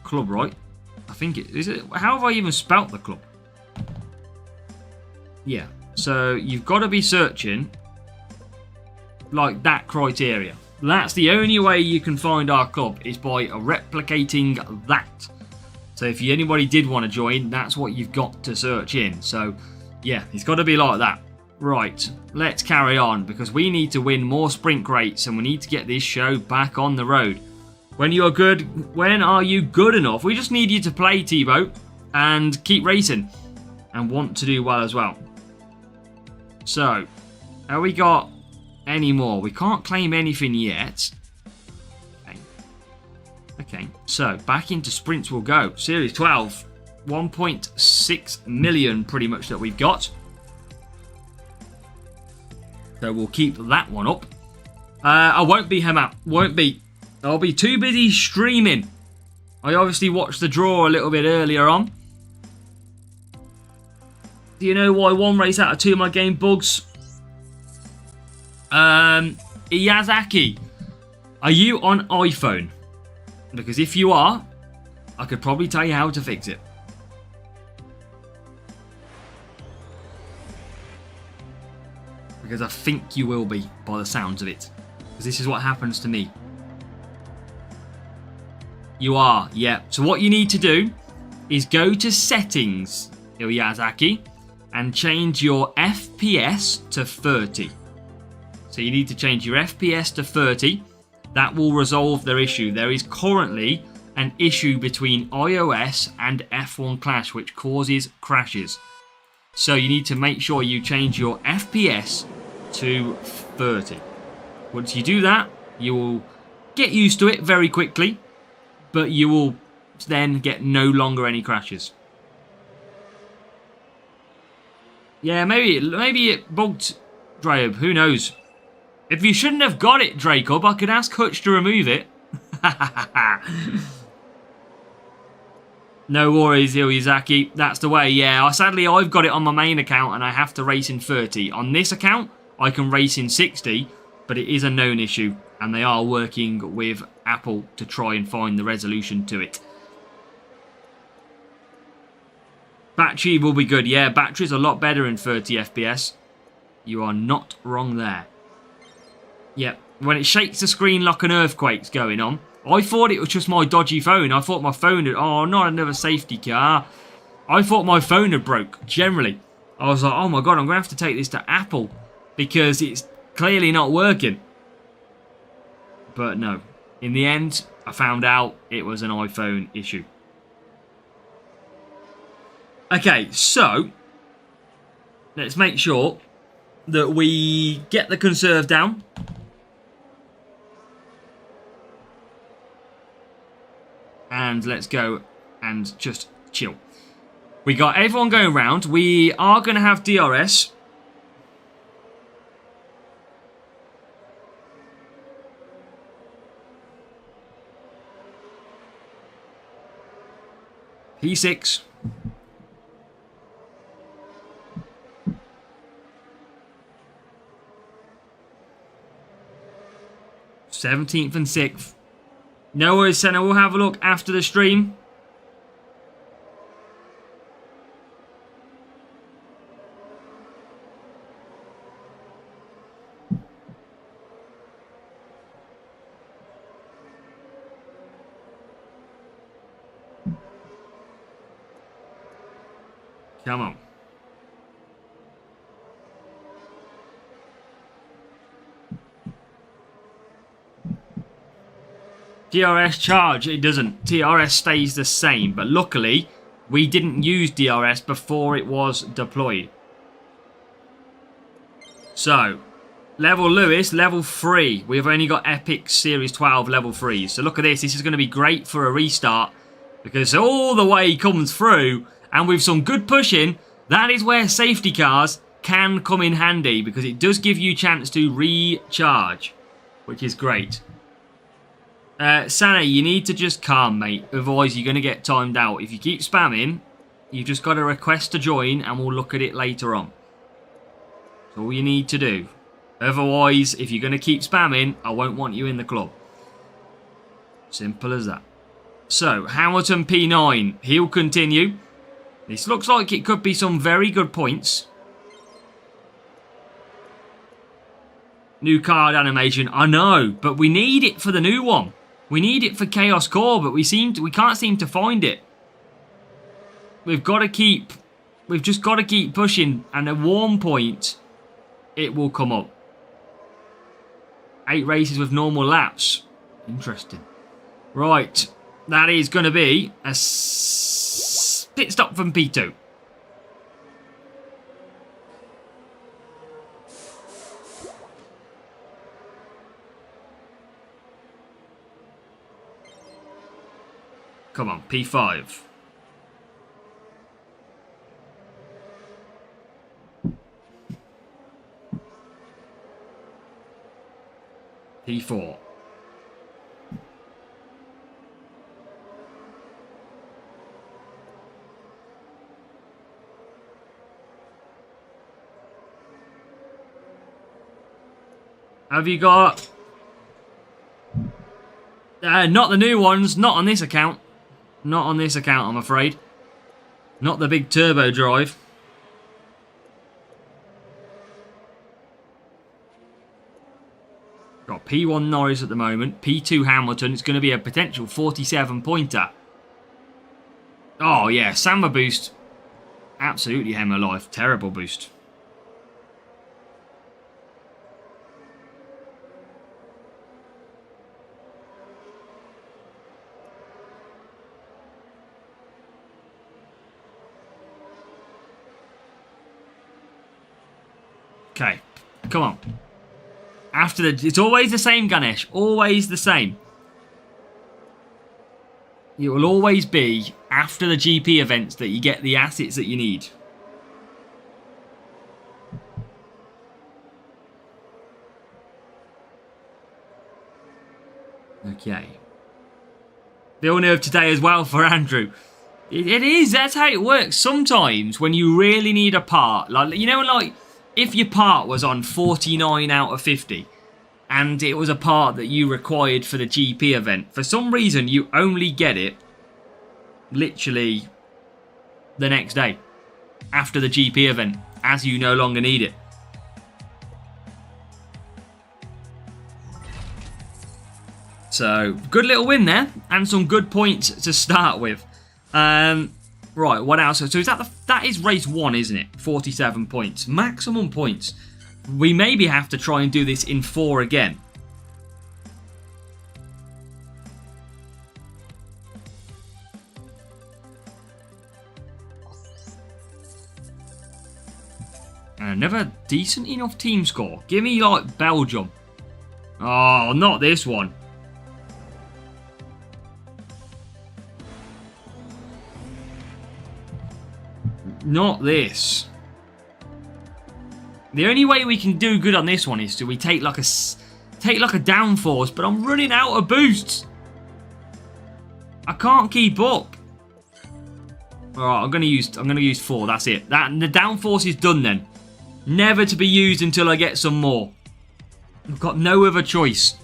club right. I think it is it. How have I even spelt the club? Yeah. So you've got to be searching like that criteria. That's the only way you can find our club, is by replicating that. So if anybody did want to join, that's what you've got to search in. So yeah, it's got to be like that. Right, let's carry on, because we need to win more sprint rates and we need to get this show back on the road. When are you good enough? We just need you to play, T-Boat, and keep racing and want to do well as well. So, have we got any more? We can't claim anything yet. Okay, so back into sprints we'll go. Series 12, 1.6 million pretty much that we've got. So we'll keep that one up. I won't be Hemap. Won't be. I'll be too busy streaming. I obviously watched the draw a little bit earlier on. Do you know why 1 race out of 2 of my game bugs? Iyazaki, are you on iPhone? Because if you are, I could probably tell you how to fix it. Because I think you will be, by the sounds of it. Because this is what happens to me. You are, yeah. So what you need to do is go to settings, Iyazaki, and change your FPS to 30. So you need to change your FPS to 30. That will resolve their issue. There is currently an issue between iOS and F1 Clash, which causes crashes. So you need to make sure you change your FPS to 30. Once you do that, you will get used to it very quickly, but you will then get no longer any crashes. Yeah, maybe it bugged Dracob, who knows. If you shouldn't have got it, Dracob, I could ask Hutch to remove it. No worries, Iyazaki. That's the way, yeah. Sadly, I've got it on my main account and I have to race in 30. On this account, I can race in 60, but it is a known issue, and they are working with Apple to try and find the resolution to it. Battery will be good. Yeah, battery's a lot better in 30 FPS. You are not wrong there. Yep, when it shakes the screen like an earthquake's going on. I thought it was just my dodgy phone. I thought my phone had... Oh, not another safety car. I thought my phone had broke, generally. I was like, oh my god, I'm going to have to take this to Apple, because it's clearly not working. But no. In the end, I found out it was an iPhone issue. Okay, so let's make sure that we get the conserve down. And let's go and just chill. We got everyone going round. We are going to have DRS. P6. Seventeenth and 6th. No worries, Senna. We'll have a look after the stream. Come on. DRS charge, it doesn't. DRS stays the same, but luckily we didn't use DRS before it was deployed. So, level Lewis, level 3. We've only got Epic Series 12 level 3s. So look at this. This is going to be great for a restart because all the way comes through, and with some good pushing, that is where safety cars can come in handy because it does give you a chance to recharge, which is great. Sane, you need to just calm, mate. Otherwise, you're going to get timed out. If you keep spamming, you've just got to request to join and we'll look at it later on. That's all you need to do. Otherwise, if you're going to keep spamming, I won't want you in the club. Simple as that. So, Hamilton P9. He'll continue. This looks like it could be some very good points. New card animation. I know, but we need it for the new one. We need it for Chaos Core, but we can't seem to find it. We've just got to keep pushing, and at one point, it will come up. 8 races with normal laps. Interesting. Right, that is going to be a pit stop from P2. Come on, P5. P4. Have you got... not the new ones, not on this account. Not on this account, I'm afraid. Not the big turbo drive. Got P1 Norris at the moment. P2 Hamilton. It's going to be a potential 47-pointer. Oh, yeah. Samba boost. Absolutely hammer life. Terrible boost. Okay, come on. It's always the same, Ganesh. Always the same. It will always be after the GP events that you get the assets that you need. Okay. Bill nerve today as well for Andrew. It is. That's how it works. Sometimes when you really need a part, like, you know, like, if your part was on 49 out of 50 and it was a part that you required for the GP event, for some reason you only get it literally the next day after the GP event, as you no longer need it. So, good little win there and some good points to start with. Right, what else? So is that is race 1, isn't it? 47 points. Maximum points. We maybe have to try and do this in 4 again. And another decent enough team score. Give me, like, Belgium. Oh, not this one. Not this. The only way we can do good on this one is to we take like a downforce, but I'm running out of boosts. I can't keep up. All right, I'm gonna use 4. That's it. The downforce is done then. Never to be used until I get some more. I've got no other choice.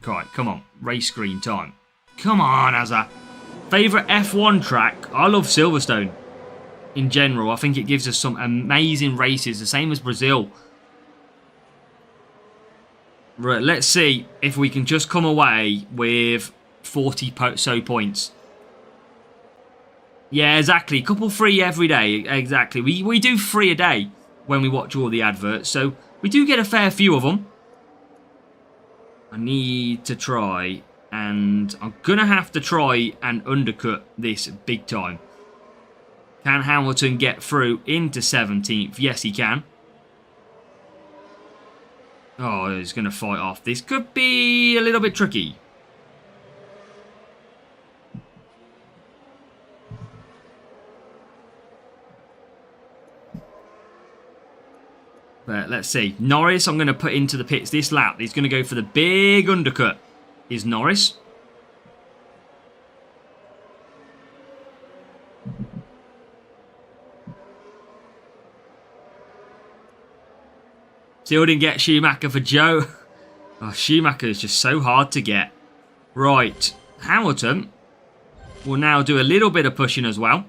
Right, come on. Race screen time. Come on, Azza. Favourite F1 track? I love Silverstone. In general, I think it gives us some amazing races. The same as Brazil. Right, let's see if we can just come away with 40 so points. Yeah, exactly. Couple free every day. Exactly. We do 3 a day when we watch all the adverts. So we do get a fair few of them. I need to try. And I'm going to have to try and undercut this big time. Can Hamilton get through into 17th? Yes, he can. Oh, he's going to fight off. This could be a little bit tricky. But let's see. Norris, I'm going to put into the pits this lap. He's going to go for the big undercut. Is Norris. Still didn't get Schumacher for Joe. Oh, Schumacher is just so hard to get. Right. Hamilton will now do a little bit of pushing as well.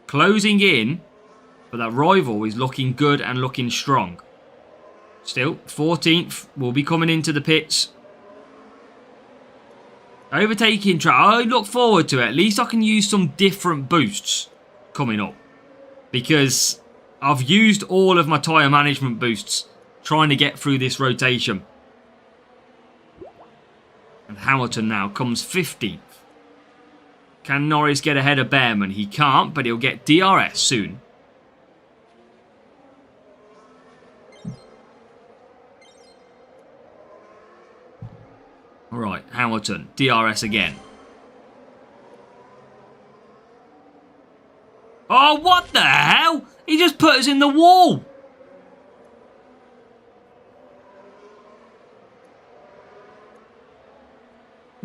Closing in. But that rival is looking good and looking strong. Still, 14th will be coming into the pits. Overtaking track. I look forward to it. At least I can use some different boosts coming up. Because I've used all of my tyre management boosts trying to get through this rotation. And Hamilton now comes 15th. Can Norris get ahead of Behrman? He can't, but he'll get DRS soon. Alright, Hamilton, DRS again. Oh, what the hell? He just put us in the wall.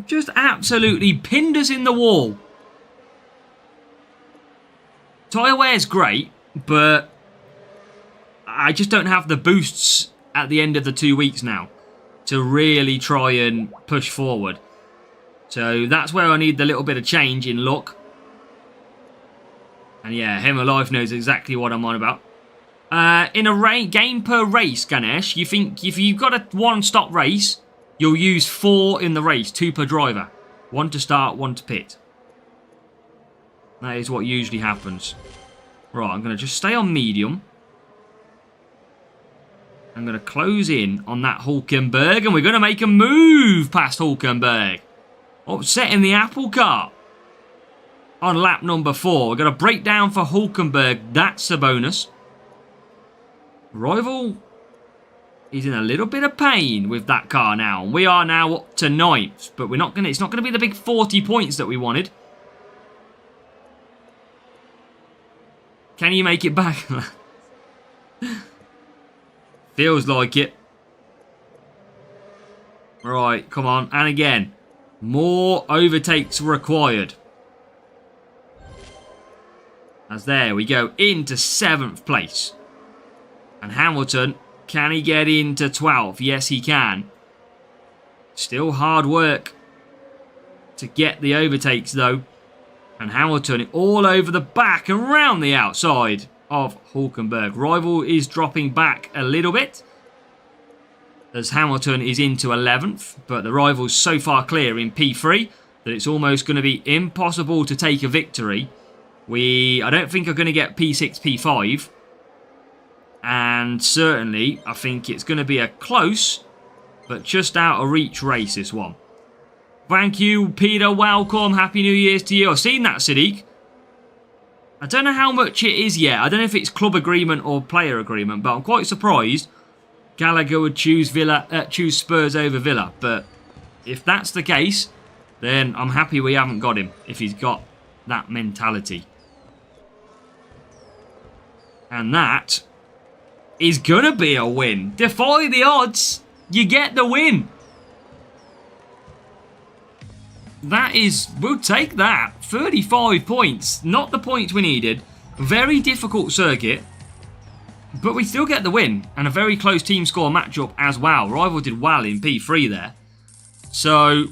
Just absolutely pinned us in the wall. Tyre wear's great, but I just don't have the boosts at the end of the 2 weeks now to really try and push forward. So that's where I need the little bit of change in luck. And yeah, Him Alive knows exactly what I'm on about. In a game per race, Ganesh, you think if you've got a one-stop race, you'll use 4 in the race, 2 per driver. 1 to start, 1 to pit. That is what usually happens. Right, I'm going to just stay on medium. I'm going to close in on that Hulkenberg, and we're going to make a move past Hulkenberg. Upsetting the apple cart on lap number 4. We're going to break down for Hulkenberg. That's a bonus. Rival, he's in a little bit of pain with that car now. We are now up to 9th, but we're not going to. It's not going to be the big 40 points that we wanted. Can you make it back? Feels like it. Right, come on. And again, more overtakes required. As there we go, into 7th place. And Hamilton, can he get into 12th? Yes, he can. Still hard work to get the overtakes, though. And Hamilton all over the back and round the outside of Hulkenberg. Rival is dropping back a little bit as Hamilton is into 11th, but the rival's so far clear in P3 that it's almost going to be impossible to take a victory. I don't think are going to get P6, P5, and certainly I think it's going to be a close but just out of reach race, this one. Thank you, Peter. Welcome. Happy New Year's to you. I've seen that, Sadiq. I don't know how much it is yet. I don't know if it's club agreement or player agreement, but I'm quite surprised Gallagher would choose Spurs over Villa. But if that's the case, then I'm happy we haven't got him, if he's got that mentality. And that is going to be a win. Defy the odds. You get the win. That is, we'll take that. 35 points. Not the points we needed. Very difficult circuit. But we still get the win. And a very close team score matchup as well. Rival did well in P3 there. So,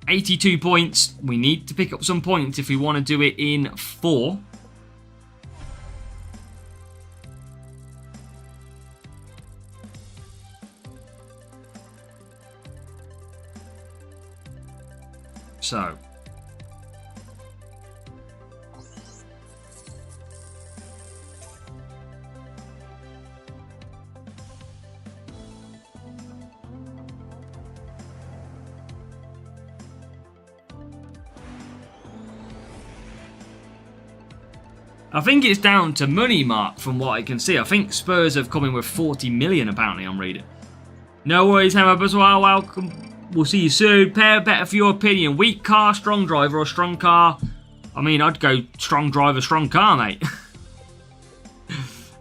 82 points. We need to pick up some points if we want to do it in 4. So, I think it's down to money, Mark, from what I can see. I think Spurs have come in with 40 million, apparently, I'm reading. No worries, Hammer Buswell, welcome. We'll see you soon. Pair better for your opinion. Weak car, strong driver, or strong car? I mean, I'd go strong driver, strong car, mate.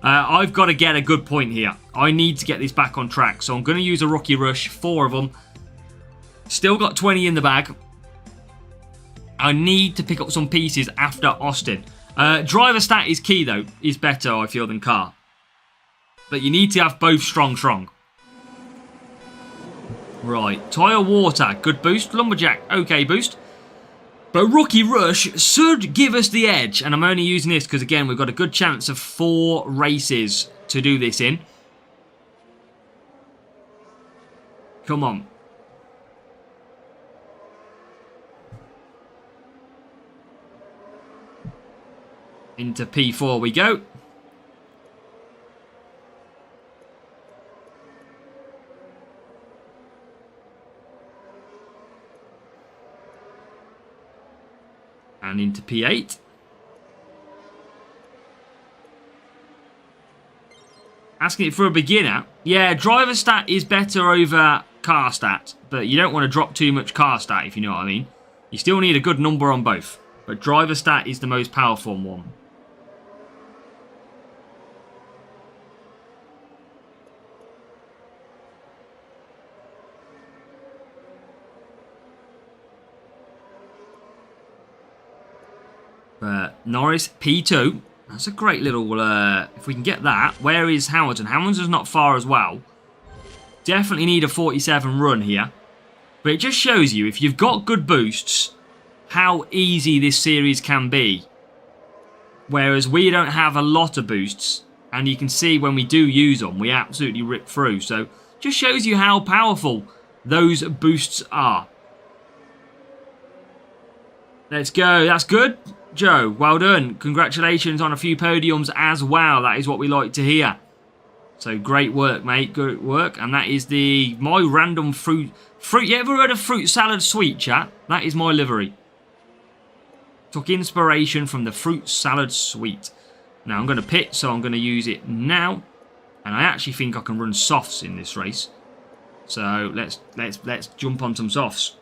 I've got to get a good point here. I need to get this back on track. So I'm going to use a rookie rush, 4 of them. Still got 20 in the bag. I need to pick up some pieces after Austin. Driver stat is key, though. Is better, I feel, than car. But you need to have both strong. Right. Tyre water. Good boost. Lumberjack. Okay boost. But Rookie Rush should give us the edge. And I'm only using this because, again, we've got a good chance of 4 races to do this in. Come on. Into P4 we go. And into P8. Asking it for a beginner. Yeah, driver stat is better over car stat. But you don't want to drop too much car stat, if you know what I mean. You still need a good number on both. But driver stat is the most powerful one. Norris P2. That's a great little, if we can get that. Where is Hamilton? Hamilton's not far as well. Definitely need a 47 run here. But it just shows you, if you've got good boosts, how easy this series can be. Whereas we don't have a lot of boosts. And you can see when we do use them, we absolutely rip through. So, just shows you how powerful those boosts are. Let's go. That's good. Joe, well done. Congratulations on a few podiums as well. That is what we like to hear. So great work, mate. Good work. And that is my random fruit. You ever heard of fruit salad sweet, chat? That is my livery. Took inspiration from the fruit salad sweet. Now I'm going to pit, so I'm going to use it now. And I actually think I can run softs in this race. So let's jump on some softs.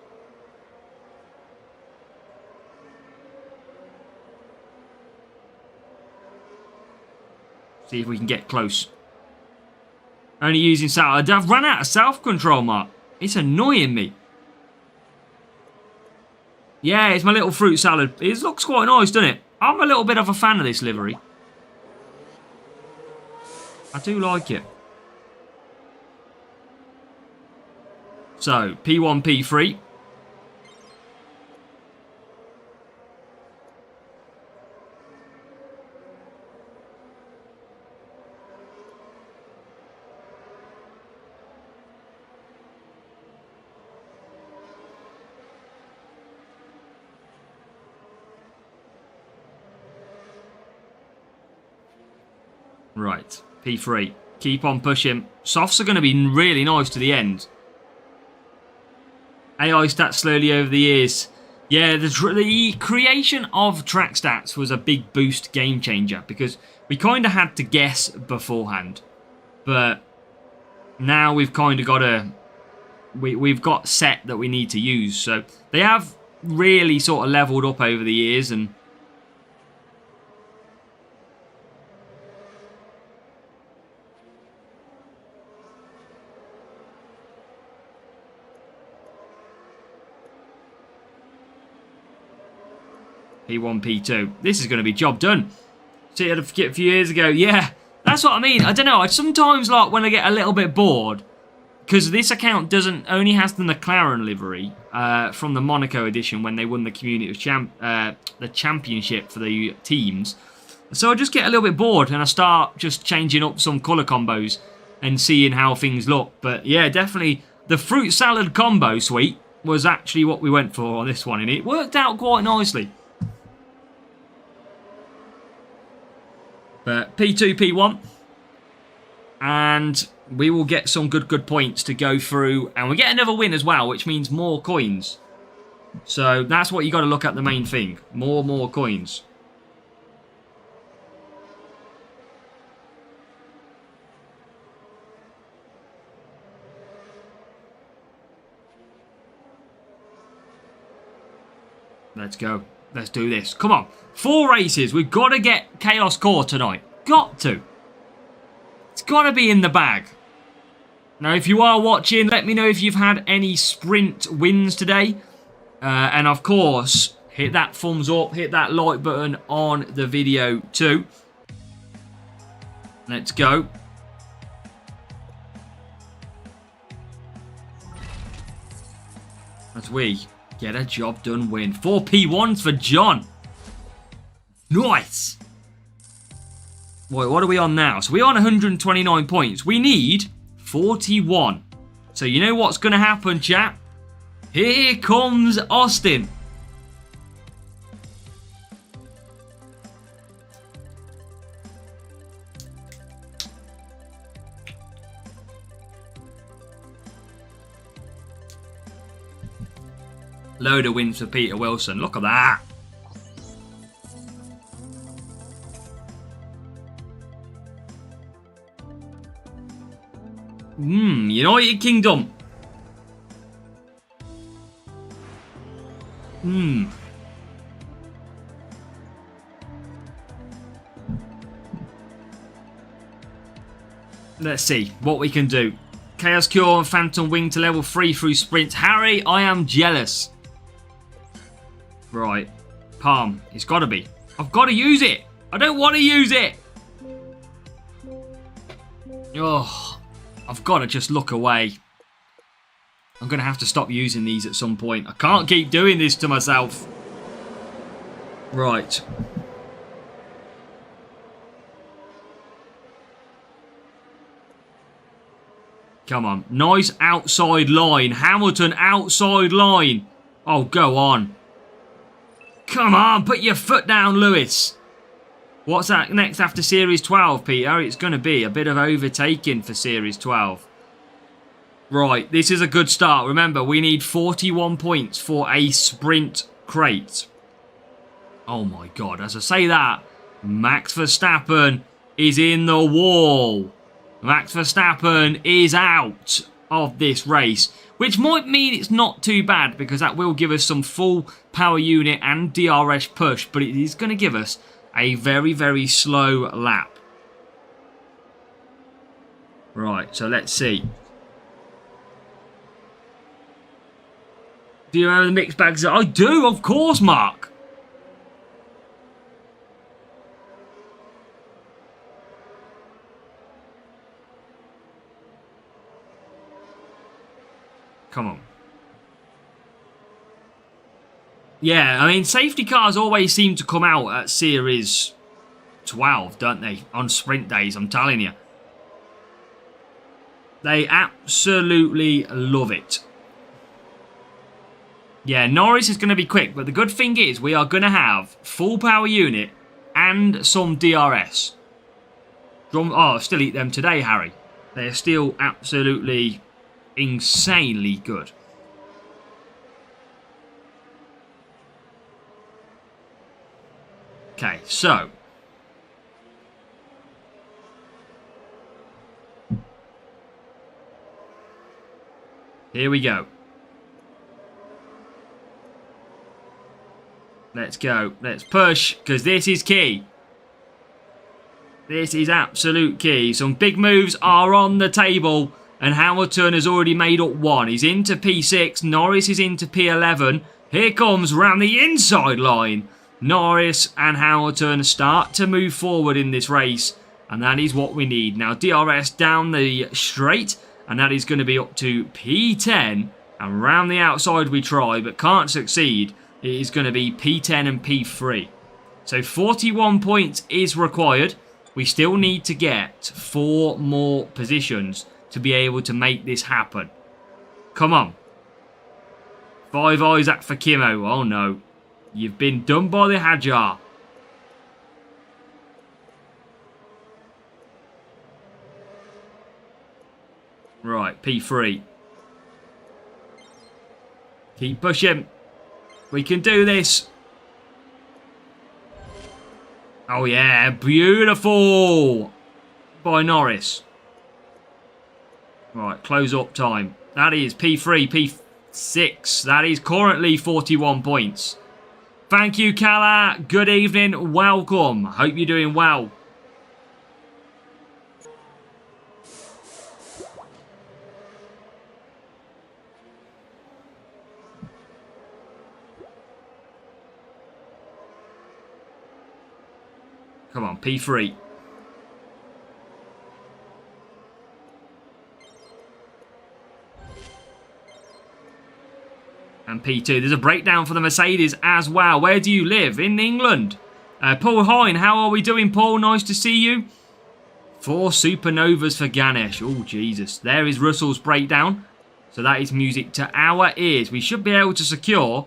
See if we can get close. Only using South. I've run out of self-control, Mark. It's annoying me. Yeah, it's my little fruit salad. It looks quite nice, doesn't it? I'm a little bit of a fan of this livery. I do like it. So, P1, P3. Right, P3. Keep on pushing. Softs are going to be really nice to the end. AI stats slowly over the years. Yeah, the creation of track stats was a big boost game changer because we kind of had to guess beforehand. But now we've kind of got we've got set that we need to use. So they have really sort of leveled up over the years and P1, P2. This is going to be job done. See, a few years ago. Yeah, that's what I mean. I don't know. I sometimes, like, when I get a little bit bored, because this account only has the McLaren livery from the Monaco edition when they won the the championship for the teams. So I just get a little bit bored and I start just changing up some colour combos and seeing how things look. But yeah, definitely the fruit salad combo suite was actually what we went for on this one, and it worked out quite nicely. But P2, P1. And we will get some good points to go through. And we get another win as well, which means more coins. So that's what you got to look at, the main thing. More coins. Let's go. Let's do this. Come on. 4 races. We've got to get Chaos Core tonight. Got to. It's got to be in the bag. Now, if you are watching, let me know if you've had any sprint wins today. And, of course, hit that thumbs up. Hit that like button on the video too. Let's go. As we get a job done win. 4 P1s for John. Nice. Wait, what are we on now? So we're on 129 points. We need 41. So you know what's going to happen, chat? Here comes Austin. Load of wins for Peter Wilson. Look at that. United Kingdom. Let's see what we can do. Chaos Cure and Phantom Wing to level 3 through sprint. Harry, I am jealous. Right. Palm. It's got to be. I've got to use it. I don't want to use it. Oh, I've got to just look away. I'm going to have to stop using these at some point. I can't keep doing this to myself. Right. Come on. Nice outside line. Hamilton outside line. Oh, go on. Come on. Put your foot down, Lewis. What's that next after Series 12, Peter? It's going to be a bit of overtaking for Series 12. Right. This is a good start. Remember, we need 41 points for a sprint crate. Oh, my God. As I say that, Max Verstappen is in the wall. Max Verstappen is out of this race, which might mean it's not too bad because that will give us some full power unit and DRS push, but it is going to give us a very, very slow lap. Right, so let's see. Do you remember the mixed bags? I do, of course, Mark. Come on. Yeah, I mean, safety cars always seem to come out at Series 12, don't they? On sprint days, I'm telling you. They absolutely love it. Yeah, Norris is going to be quick, but the good thing is we are going to have full power unit and some DRS. Oh, still eat them today, Harry. They're still absolutely insanely good. Okay, so here we go. Let's go. Let's push, because this is key. This is absolute key. Some big moves are on the table. And Hamilton has already made up 1. He's into P6. Norris is into P11. Here comes round the inside line. Norris and Hamilton start to move forward in this race. And that is what we need. Now DRS down the straight. And that is going to be up to P10. And round the outside we try, but can't succeed. It is going to be P10 and P3. So 41 points is required. We still need to get 4 more positions to be able to make this happen. Come on. 5 Isaac for Kimo. Oh no. You've been done by the Hajar. Right, P3. Keep pushing. We can do this. Oh yeah, beautiful. By Norris. Right, close up time. That is P3, P6. That is currently 41 points. Thank you, Kala. Good evening. Welcome. Hope you're doing well. Come on, P3. And P2. There's a breakdown for the Mercedes as well. Where do you live? In England. Paul Hine, how are we doing, Paul? Nice to see you. 4 supernovas for Ganesh. Oh, Jesus. There is Russell's breakdown. So that is music to our ears. We should be able to secure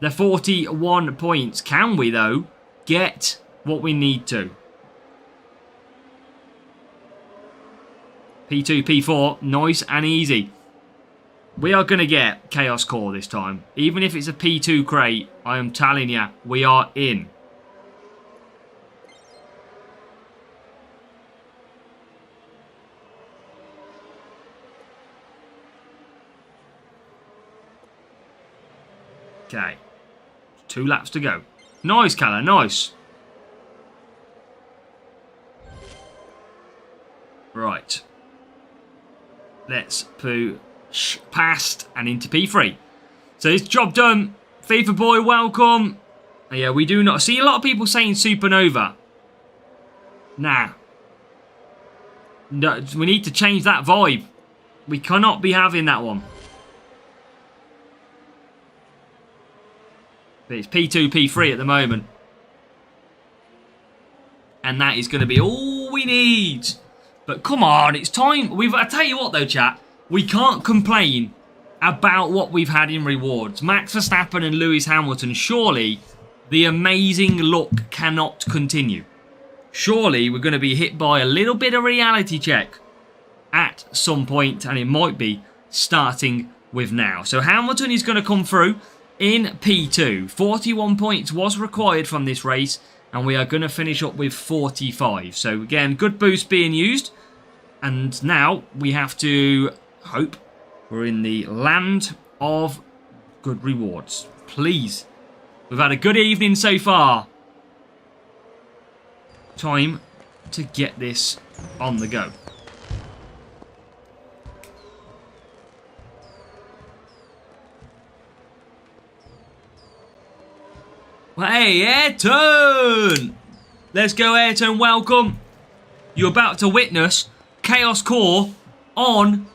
the 41 points. Can we, though, get what we need to? P2, P4. Nice and easy. We are going to get Chaos Core this time. Even if it's a P2 crate, I am telling you, we are in. Okay. 2 laps to go. Nice, Calla, nice. Right. Let's push past and into P3. So it's job done. FIFA boy, welcome. Yeah, we do not see a lot of people saying Supernova. Nah. No, we need to change that vibe. We cannot be having that one. But it's P2, P3 at the moment. And that is going to be all we need. But come on, it's time. I tell you what though, chat. We can't complain about what we've had in rewards. Max Verstappen and Lewis Hamilton. Surely the amazing luck cannot continue. Surely we're going to be hit by a little bit of reality check at some point. And it might be starting with now. So Hamilton is going to come through in P2. 41 points was required from this race. And we are going to finish up with 45. So again, good boost being used. And now we have to hope we're in the land of good rewards. Please. We've had a good evening so far. Time to get this on the go. Hey, Ayrton! Let's go, Ayrton. Welcome. You're about to witness Chaos Core on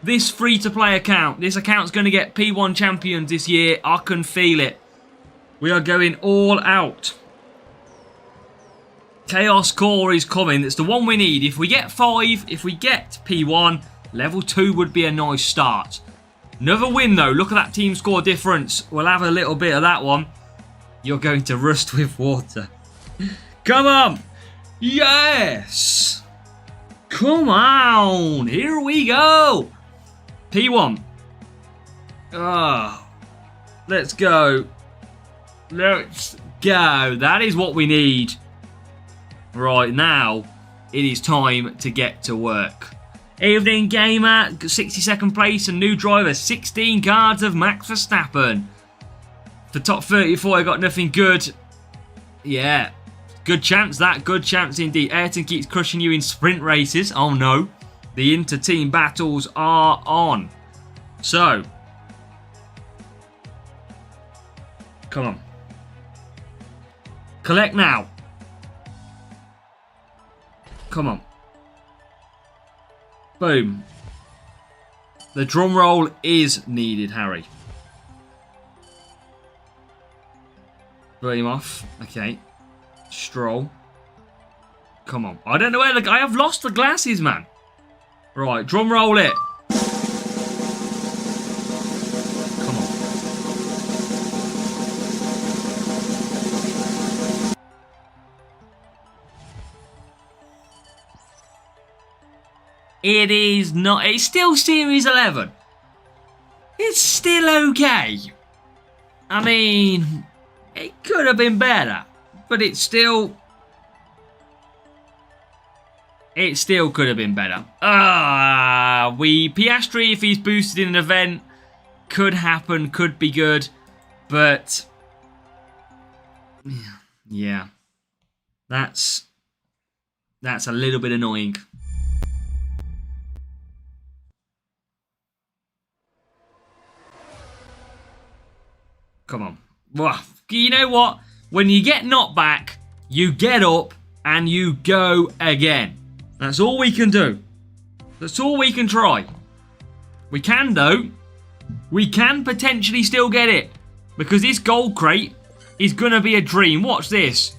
this free-to-play account. This account's going to get P1 champions this year. I can feel it. We are going all out. Chaos Core is coming. It's the one we need. If we get 5, if we get P1, level 2 would be a nice start. Another win, though. Look at that team score difference. We'll have a little bit of that one. You're going to rust with water. Come on. Yes. Come on. Here we go. P1. Let's go. Let's go. That is what we need. Right now, it is time to get to work. Evening Gamer, 62nd place, a new driver, 16 cards of Max Verstappen. For top 34, I got nothing good. Yeah, good chance that, good chance indeed. Ayrton keeps crushing you in sprint races. Oh no, the inter-team battles are on. So, come on. Collect now. Come on. Boom. The drum roll is needed, Harry. Blow him off. Okay. Stroll. Come on. I don't know where I have lost the glasses, man. Right, drum roll it. Come on. It is not. It's still Series 11. It's still okay. I mean, it could have been better, but it still could have been better. Piastri, if he's boosted in an event, could happen, could be good, but Yeah. That's a little bit annoying. Come on. Well, you know what? When you get knocked back, you get up and you go again. That's all we can do. That's all we can try. We can, though. We can potentially still get it. Because this gold crate is going to be a dream. Watch this.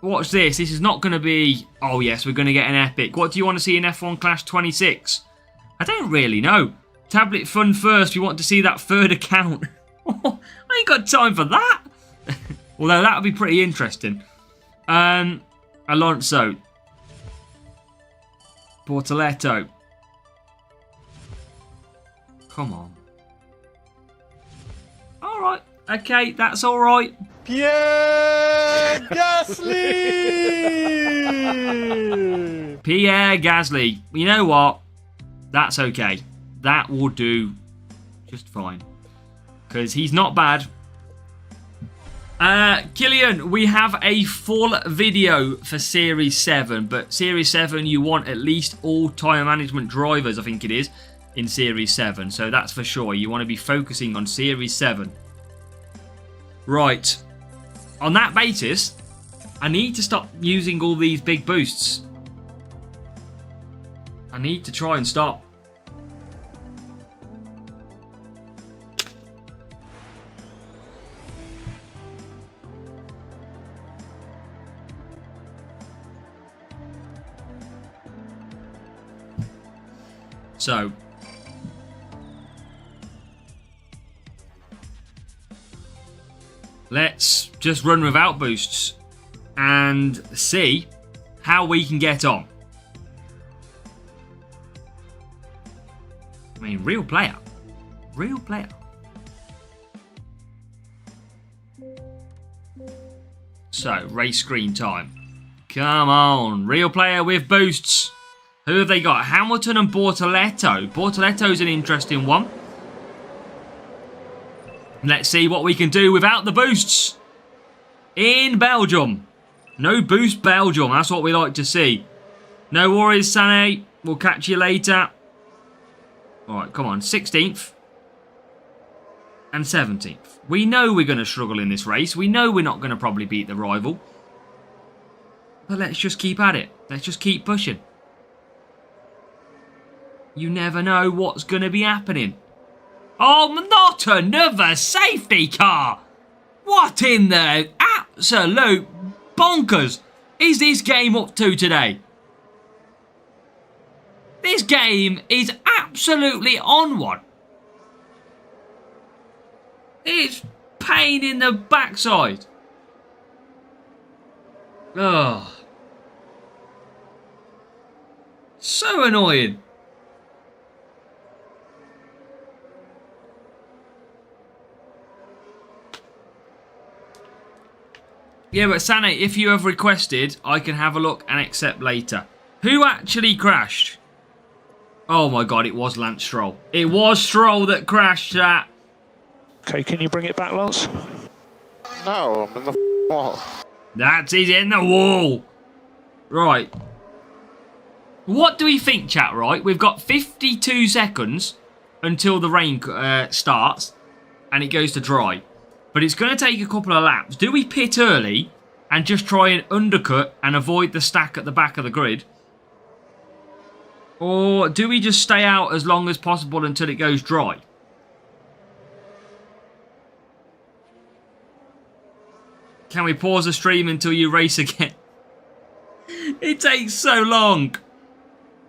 Watch this. This is not going to be... Oh, yes, we're going to get an epic. What do you want to see in F1 Clash 26? I don't really know. Tablet fun first. We want to see that third account. I ain't got time for that. Although that would be pretty interesting. Alonso. Bortoletto. Come on. Alright. Okay, that's alright. Pierre Gasly! Pierre Gasly. You know what? That's okay. That will do just fine. Because he's not bad. Killian, we have a full video for Series 7. But Series 7, you want at least all tyre management drivers, I think it is, in Series 7. So that's for sure. You want to be focusing on Series 7. Right. On that basis, I need to stop using all these big boosts. I need to try and stop. So, let's just run without boosts and see how we can get on. I mean, real player. Real player. So, race screen time. Come on. Real player with boosts. Who have they got? Hamilton and Bortoletto. Bortoletto's an interesting one. Let's see what we can do without the boosts. In Belgium. No boost Belgium. That's what we like to see. No worries, Sané. We'll catch you later. Alright, come on. 16th. And 17th. We know we're going to struggle in this race. We know we're not going to probably beat the rival. But let's just keep at it. Let's just keep pushing. You never know what's going to be happening. Oh, not another safety car! What in the absolute bonkers is this game up to today? This game is absolutely on one. It's pain in the backside. Ugh. So annoying. Yeah, but Sané, if you have requested, I can have a look and accept later. Who actually crashed? Oh my god, it was Lance Stroll. It was Stroll that crashed that. Okay, can you bring it back, Lance? No, I'm in the wall. That is in the wall. Right. What do we think, chat, right? We've got 52 seconds until the rain starts and it goes to dry. But it's going to take a couple of laps. Do we pit early and just try and undercut and avoid the stack at the back of the grid? Or do we just stay out as long as possible until it goes dry? Can we pause the stream until you race again? It takes so long.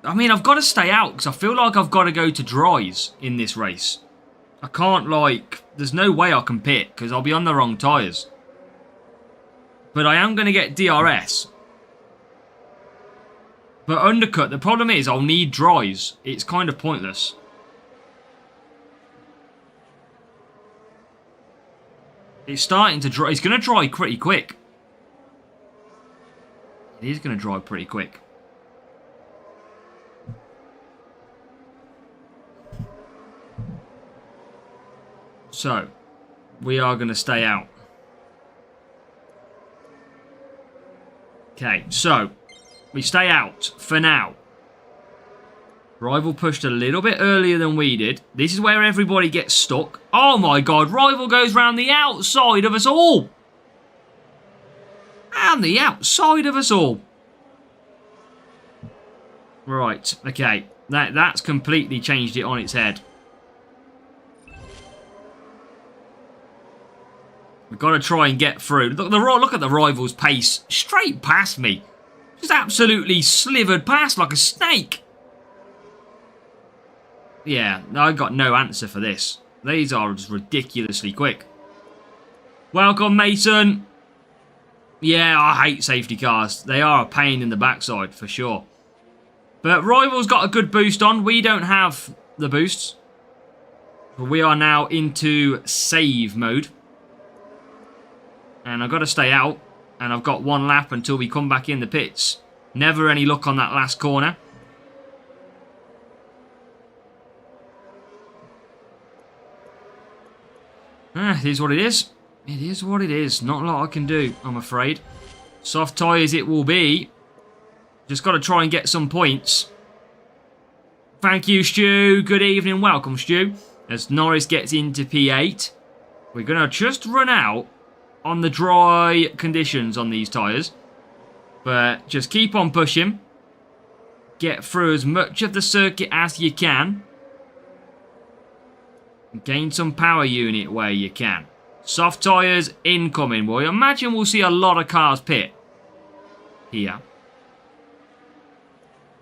I mean, I've got to stay out because I feel like I've got to go to dries in this race. I can't, like... There's no way I can pit because I'll be on the wrong tyres. But I am going to get DRS. But undercut, the problem is I'll need dries. It's kind of pointless. It's starting to dry. It's going to dry pretty quick. It is going to dry pretty quick. So, we are going to stay out. Okay, so we stay out for now. Rival pushed a little bit earlier than we did. This is where everybody gets stuck. Oh my god, Rival goes round the outside of us all. And the outside of us all. Right, okay. That's completely changed it on its head. We've got to try and get through. Look at the Rival's pace. Straight past me. Just absolutely slivered past like a snake. Yeah, I got no answer for this. These are just ridiculously quick. Welcome, Mason. Yeah, I hate safety cars. They are a pain in the backside, for sure. But Rival's got a good boost on. We don't have the boosts. We are now into save mode. And I've got to stay out. And I've got one lap until we come back in the pits. Never any luck on that last corner. It is what it is. It is what it is. Not a lot I can do, I'm afraid. Soft tyres it will be. Just got to try and get some points. Thank you, Stu. Good evening. Welcome, Stu. As Norris gets into P8. We're going to just run out on the dry conditions on these tyres. But just keep on pushing. Get through as much of the circuit as you can. Gain some power unit where you can. Soft tyres incoming. Well, I imagine we'll see a lot of cars pit here.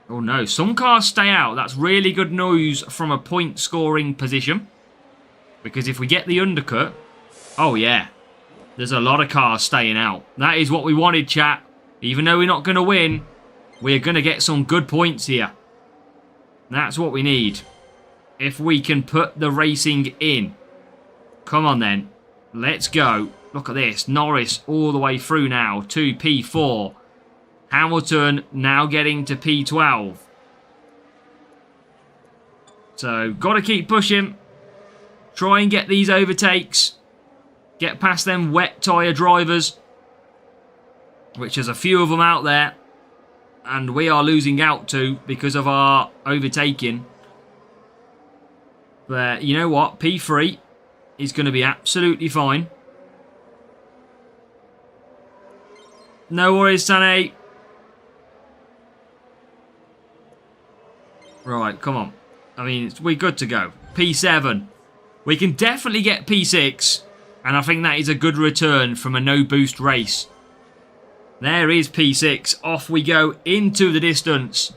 Oh no, some cars stay out. That's really good news from a point scoring position. Because if we get the undercut, oh yeah, there's a lot of cars staying out. That is what we wanted, chat. Even though we're not going to win, we're going to get some good points here. That's what we need. If we can put the racing in. Come on then. Let's go. Look at this. Norris all the way through now to P4. Hamilton now getting to P12. So, got to keep pushing. Try and get these overtakes. Get past them wet tyre drivers. Which there's a few of them out there. And we are losing out to because of our overtaking. But you know what? P3 is going to be absolutely fine. No worries, Sané. Right, come on. I mean, we're good to go. P7. We can definitely get P6. And I think that is a good return from a no-boost race. There is P6. Off we go into the distance.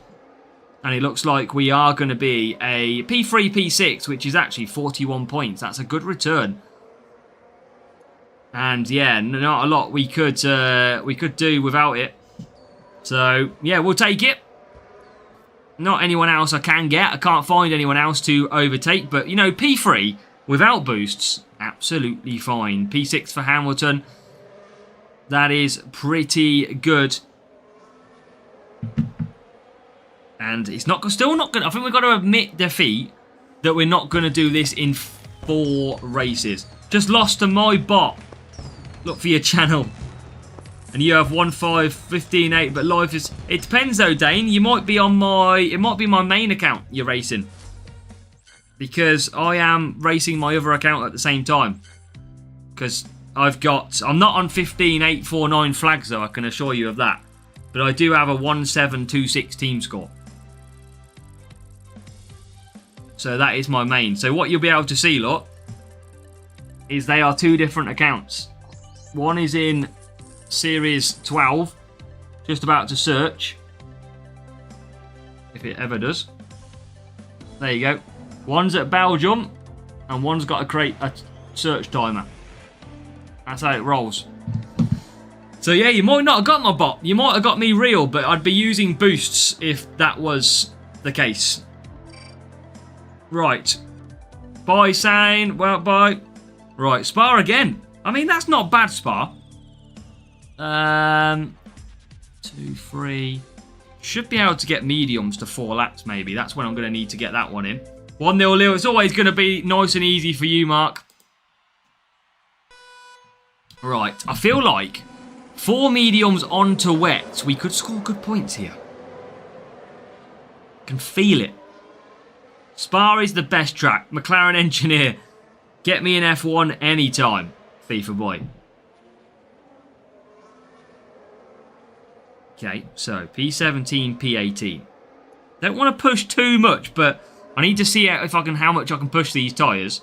And it looks like we are going to be a P3, P6, which is actually 41 points. That's a good return. And yeah, not a lot we could do without it. So yeah, we'll take it. Not anyone else I can get. I can't find anyone else to overtake. But you know, P3 without boosts, absolutely fine. P6 for Hamilton. That is pretty good. And it's still not good. I think we've got to admit defeat that we're not going to do this in 4 races. Just lost to my bot. Look for your channel. And you have 1-5-15-8, but life is... It depends though, Dane. You might be on my... It might be my main account you're racing. Because I am racing my other account at the same time. Because I'm not on 15-8-4-9 flags though, I can assure you of that. But I do have a 1-7-2-6 team score. So that is my main. So what you'll be able to see, look, is they are 2 different accounts. One is in Series 12. Just about to search. If it ever does. There you go. One's at Belgium. And one's got to create a search timer. That's how it rolls. So yeah, you might not have got my bot. You might have got me real, but I'd be using boosts if that was the case. Right. Bye, Sane. Well, bye. Right, Spa again. I mean, that's not bad, Spa. 2, 3. Should be able to get mediums to 4 laps, maybe. That's when I'm going to need to get that one in. 1-0 Lil. It's always going to be nice and easy for you, Mark. Right. I feel like 4 mediums onto wets. We could score good points here. Can feel it. Spa is the best track. McLaren engineer. Get me an F1 anytime. FIFA boy. Okay, so P17, P18. Don't want to push too much, but I need to see how much I can push these tyres.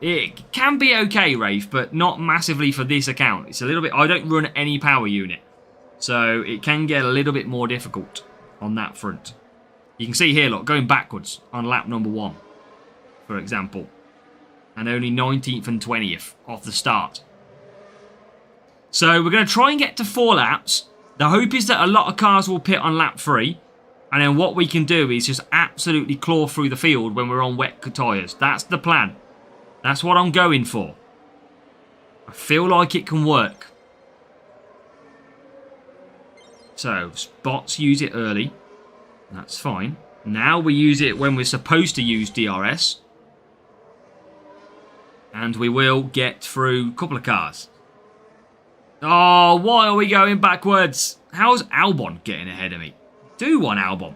It can be okay, Rafe, but not massively for this account. It's a little bit... I don't run any power unit, so it can get a little bit more difficult on that front. You can see here, look, going backwards on lap number 1, for example. And only 19th and 20th off the start. So we're going to try and get to 4 laps. The hope is that a lot of cars will pit on lap 3. And then what we can do is just absolutely claw through the field when we're on wet tyres. That's the plan. That's what I'm going for. I feel like it can work. So, spots use it early. That's fine. Now we use it when we're supposed to use DRS. And we will get through a couple of cars. Oh, why are we going backwards? How's Albon getting ahead of me? Do one, Albon.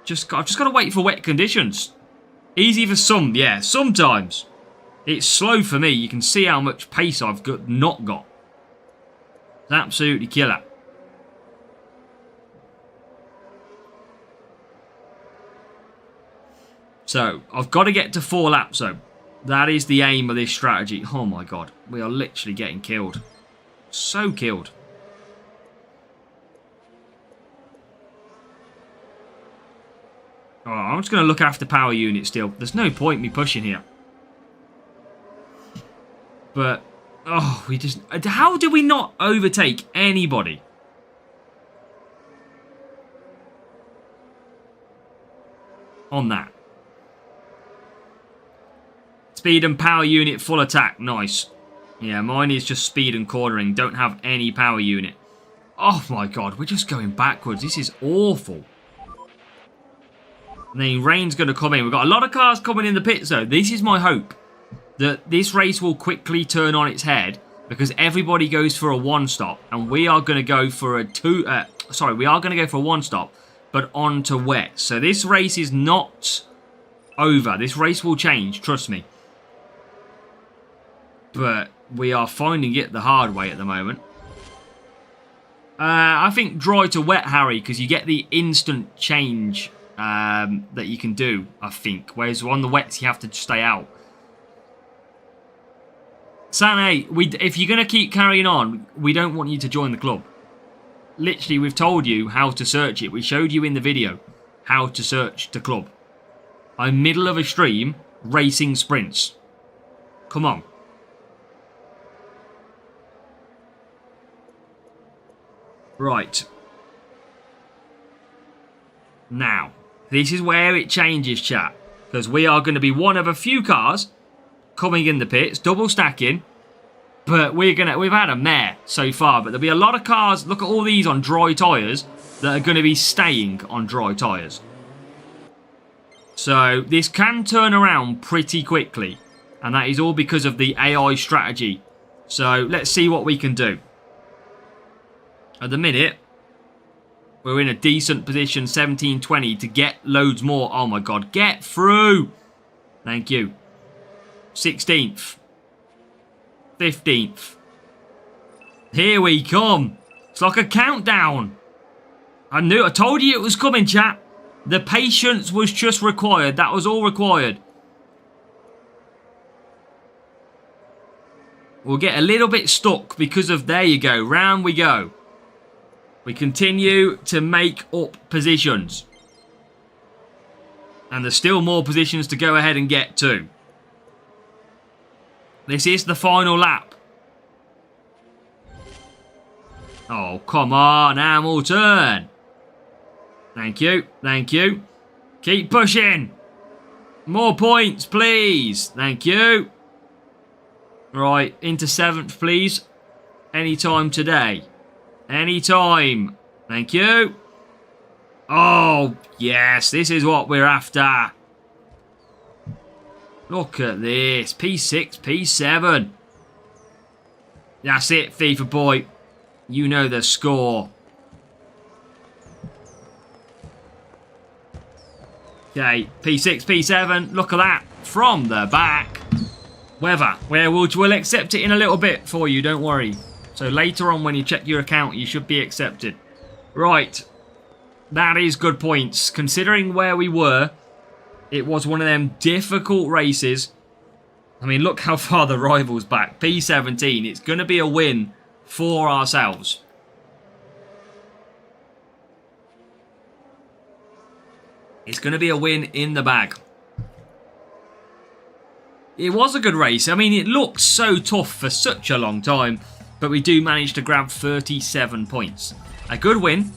I've just got to wait for wet conditions. Easy for some, yeah, sometimes. It's slow for me. You can see how much pace I've not got. It's absolutely killer. So, I've got to get to 4 laps, though. That is the aim of this strategy. Oh my god, we are literally getting killed. So killed. Oh, I'm just going to look after power unit still. There's no point me pushing here. But, oh, we just... How do we not overtake anybody? On that. Speed and power unit, full attack. Nice. Yeah, mine is just speed and cornering. Don't have any power unit. Oh my god, we're just going backwards. This is awful. And then rain's going to come in. We've got a lot of cars coming in the pits, though. This is my hope. That this race will quickly turn on its head. Because everybody goes for a 1-stop. And we are going to go for a we are going to go for a 1-stop. But on to wet. So this race is not over. This race will change. Trust me. But we are finding it the hard way at the moment. I think dry to wet, Harry. Because you get the instant change that you can do, I think. Whereas on the wets, you have to stay out. Sane, if you're going to keep carrying on, we don't want you to join the club. Literally, we've told you how to search it. We showed you in the video how to search the club. I'm middle of a stream, racing sprints. Come on. Right. Now, this is where it changes, chat. Because we are going to be one of a few cars coming in the pits, double stacking. But we've had a mare so far. But there'll be a lot of cars, look at all these on dry tyres, that are going to be staying on dry tyres. So this can turn around pretty quickly. And that is all because of the AI strategy. So let's see what we can do. At the minute, we're in a decent position, 17-20, to get loads more. Oh my god, get through! Thank you. 16th. 15th. Here we come. It's like a countdown. I told you it was coming, chat. The patience was just required. That was all required. We'll get a little bit stuck because of, there you go, round we go. We continue to make up positions. And there's still more positions to go ahead and get to. This is the final lap. Oh, come on, Hamilton. Thank you, thank you. Keep pushing. More points, please. Thank you. Right, into 7th, please. Anytime today. Anytime. Thank you. Oh, yes, this is what we're after. Look at this. P6, P7. That's it, FIFA boy. You know the score. Okay, P6, P7. Look at that. From the back. Weather. We'll accept it in a little bit for you, don't worry. So later on when you check your account, you should be accepted. Right. That is good points. Considering where we were, it was one of them difficult races. I mean, look how far the rival's back. P17. It's going to be a win for ourselves. It's going to be a win in the bag. It was a good race. I mean, it looked so tough for such a long time. But we do manage to grab 37 points. A good win.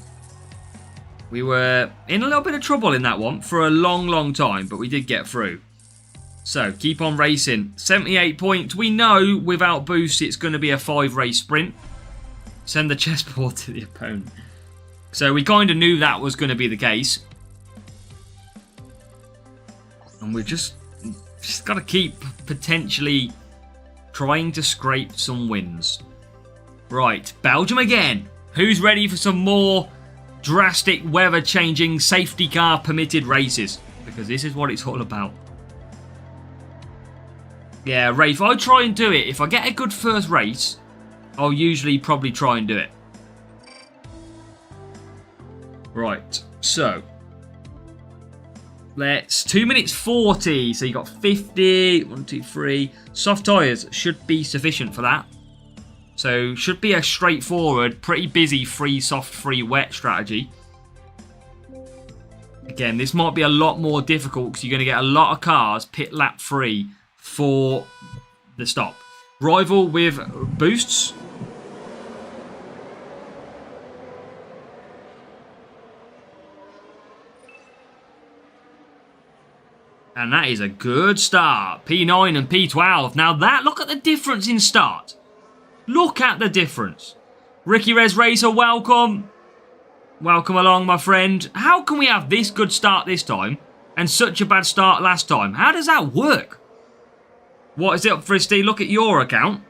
We were in a little bit of trouble in that one for a long, long time. But we did get through. So, keep on racing. 78 points. We know without boost it's going to be a 5-race sprint. Send the chessboard to the opponent. So, we kind of knew that was going to be the case. And we've just got to keep potentially trying to scrape some wins. Right, Belgium again. Who's ready for some more drastic weather-changing safety car permitted races? Because this is what it's all about. Yeah, Rafe, I'll try and do it. If I get a good first race, I'll usually probably try and do it. Right, so let's 2 minutes 40. So you got 50, 1, 2, 3. Soft tyres should be sufficient for that. So should be a straightforward, pretty busy free soft, free wet strategy. Again, this might be a lot more difficult because you're going to get a lot of cars pit lap free for the stop. Rival with boosts. And that is a good start. P9 and P12. Now that, look at the difference in start. Look at the difference. Ricky Res Racer, welcome. Welcome along, my friend. How can we have this good start this time and such a bad start last time? How does that work? What is it up, Fristy? Look at your account.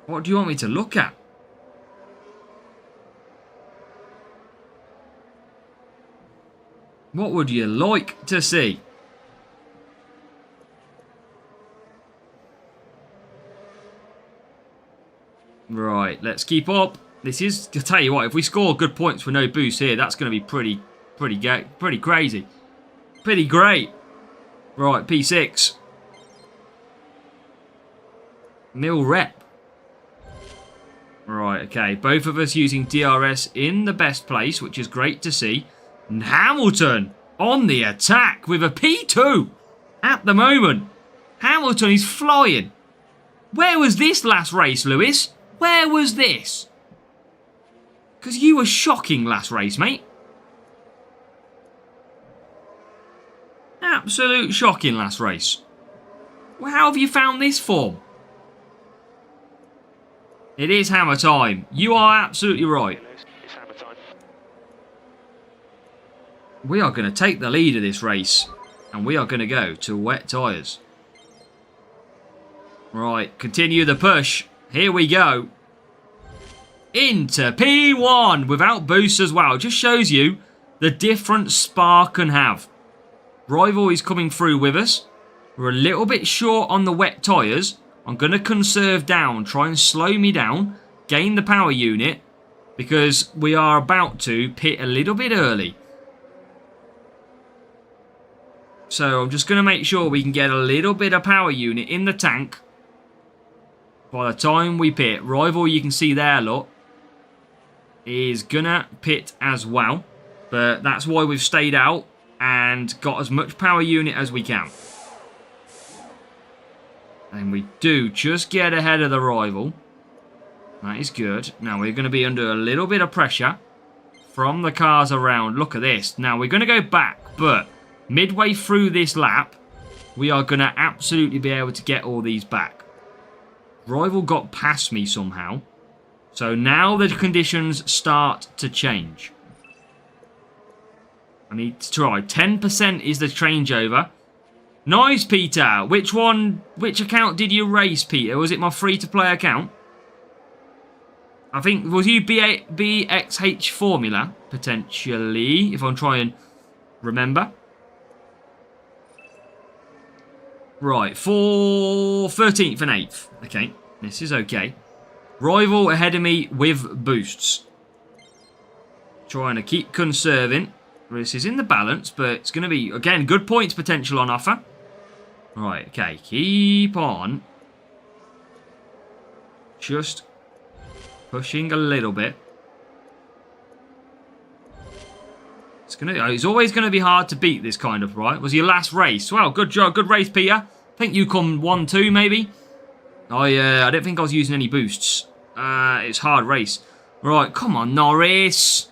What do you want me to look at? What would you like to see? Right, let's keep up. This is, to tell you what, if we score good points with no boost here, that's going to be pretty crazy. Pretty great. Right, P6. Mil rep. Right, okay. Both of us using DRS in the best place, which is great to see. And Hamilton on the attack with a P2 at the moment. Hamilton is flying. Where was this last race, Lewis? Where was this? Because you were shocking last race, mate. Absolute shocking last race. Well, how have you found this form? It is hammer time. You are absolutely right. It's hammer time. We are going to take the lead of this race. And we are going to go to wet tyres. Right, continue the push. Here we go. Into P1 without boost as well. Just shows you the difference Spa can have. Rival is coming through with us. We're a little bit short on the wet tyres. I'm going to conserve down. Try and slow me down. Gain the power unit. Because we are about to pit a little bit early. So I'm just going to make sure we can get a little bit of power unit in the tank. By the time we pit, Rival, you can see there, look, is gonna pit as well. But that's why we've stayed out and got as much power unit as we can. And we do just get ahead of the Rival. That is good. Now we're going to be under a little bit of pressure from the cars around. Look at this. Now we're going to go back, but midway through this lap, we are going to absolutely be able to get all these back. Rival got past me somehow. So now the conditions start to change. I need to try. 10% is the changeover. Nice, Peter. Which account did you race, Peter? Was it my free-to-play account? I think, was you BXH Formula, potentially, if I'm trying to remember. Right, for 13th and 8th. Okay, this is okay. Rival ahead of me with boosts. Trying to keep conserving. This is in the balance, but it's going to be, again, good points potential on offer. Right, okay, keep on. Just pushing a little bit. It's always going to be hard to beat this kind of, right? Was your last race? Well, good job, good race, Peter. I think you come 1-2 maybe. I don't think I was using any boosts. It's hard race. Right, come on, Norris.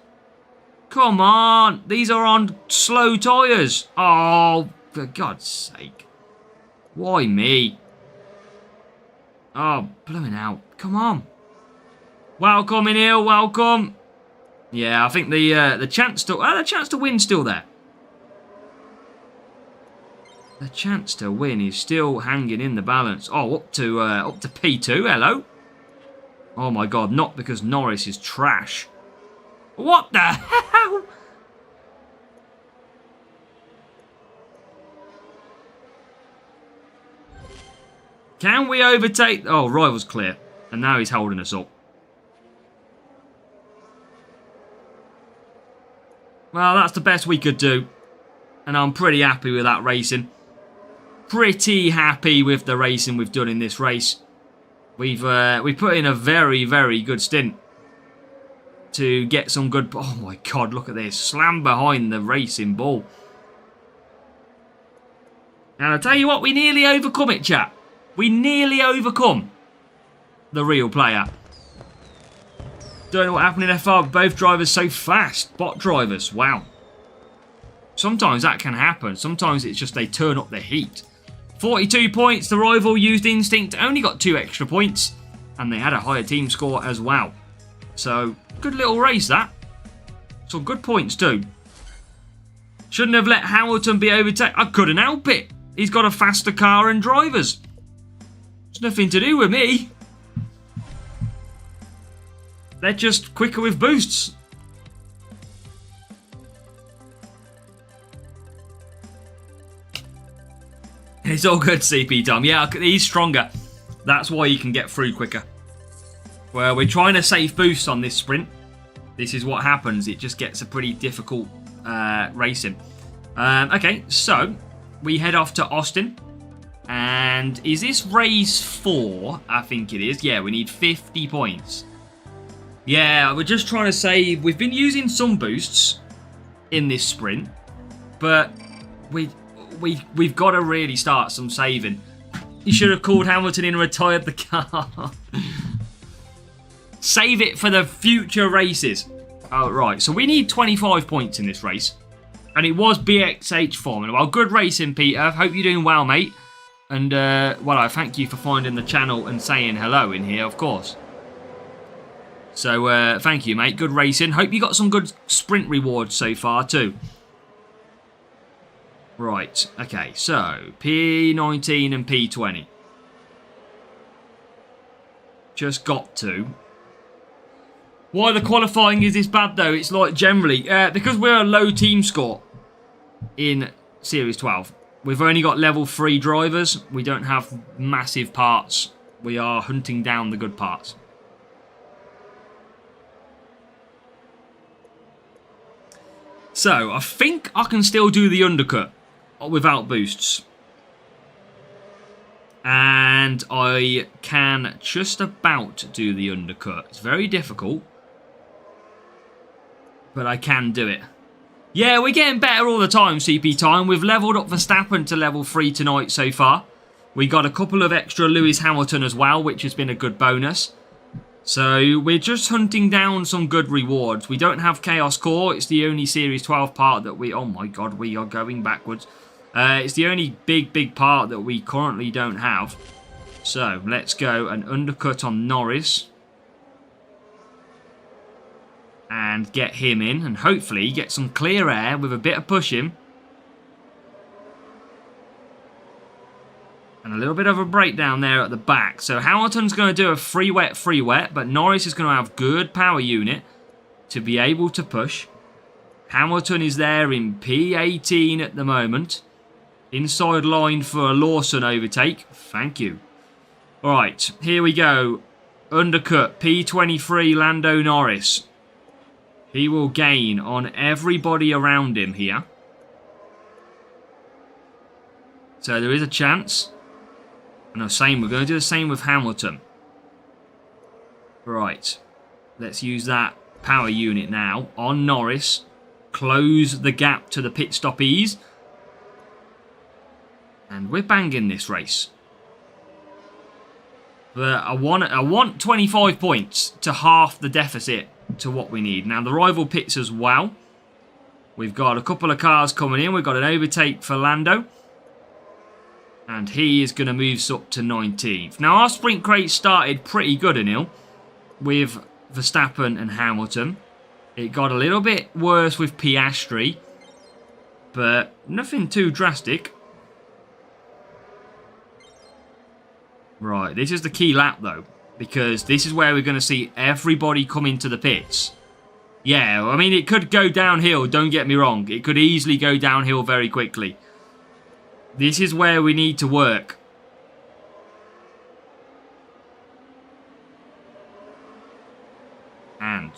Come on. These are on slow tyres. Oh, for God's sake. Why me? Oh, blowing out. Come on. Welcome in here, welcome. Yeah, I think the chance to win's still there. The chance to win is still hanging in the balance. Oh, up to P2. Hello. Oh my God, not because Norris is trash. What the hell? Can we overtake? Oh, rival's clear, and now he's holding us up. Well, that's the best we could do. And I'm pretty happy with that racing. Pretty happy with the racing we've done in this race. We put in a very, very good stint to get some good... Oh my God, look at this. Slam behind the racing ball. And I'll tell you what, we nearly overcome it, chap. We nearly overcome the real player. Don't know what happened in F5, both drivers so fast. Bot drivers, wow. Sometimes that can happen. Sometimes it's just they turn up the heat. 42 points, the rival used instinct, only got 2 extra points. And they had a higher team score as well. So, good little race that. Some good points too. Shouldn't have let Hamilton be overtaken. I couldn't help it. He's got a faster car and drivers. It's nothing to do with me. They're just quicker with boosts. It's all good, CP Tom. Yeah, he's stronger. That's why he can get through quicker. Well, we're trying to save boosts on this sprint. This is what happens. It just gets a pretty difficult racing. Okay, so we head off to Austin. And is this race 4? I think it is. Yeah, we need 50 points. Yeah, we're just trying to save. We've been using some boosts in this sprint, but we've got to really start some saving. You should have called Hamilton in and retired the car. Save it for the future races. Oh, right. So we need 25 points in this race. And it was BXH Formula. Well, good racing, Peter. Hope you're doing well, mate. And, well, I thank you for finding the channel and saying hello in here, of course. So, thank you, mate. Good racing. Hope you got some good sprint rewards so far, too. Right. Okay, so, P19 and P20. Just got to. Why the qualifying is this bad, though? It's like, generally, because we're a low team score in Series 12. We've only got level 3 drivers. We don't have massive parts. We are hunting down the good parts. So, I think I can still do the undercut without boosts. And I can just about do the undercut. It's very difficult. But I can do it. Yeah, we're getting better all the time, CP Time. We've leveled up Verstappen to level 3 tonight so far. We got a couple of extra Lewis Hamilton as well, which has been a good bonus. So, we're just hunting down some good rewards. We don't have Chaos Core. It's the only Series 12 part that we... Oh my God, we are going backwards. It's the only big part that we currently don't have. So, let's go and undercut on Norris. And get him in. And hopefully get some clear air with a bit of pushing. And a little bit of a breakdown there at the back. So Hamilton's going to do a free wet, but Norris is going to have good power unit to be able to push. Hamilton is there in P18 at the moment. Inside line for a Lawson overtake. Thank you. Alright, here we go. Undercut, P23, Lando Norris. He will gain on everybody around him here. So there is a chance. No, same. We're going to do the same with Hamilton. Right. Let's use that power unit now on Norris. Close the gap to the pit stop ease. And we're banging this race. But I want 25 points to half the deficit to what we need. Now, the rival pits as well. We've got a couple of cars coming in. We've got an overtake for Lando. And he is going to move up to 19th. Now, our sprint crate started pretty good, Anil, with Verstappen and Hamilton. It got a little bit worse with Piastri, but nothing too drastic. Right, this is the key lap, though, because this is where we're going to see everybody come into the pits. Yeah, I mean, it could go downhill, don't get me wrong. It could easily go downhill very quickly. This is where we need to work. And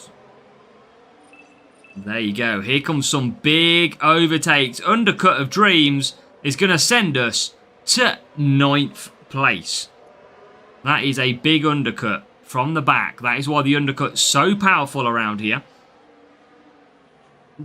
there you go. Here comes some big overtakes. Undercut of Dreams is going to send us to 9th place. That is a big undercut from the back. That is why the undercut's so powerful around here.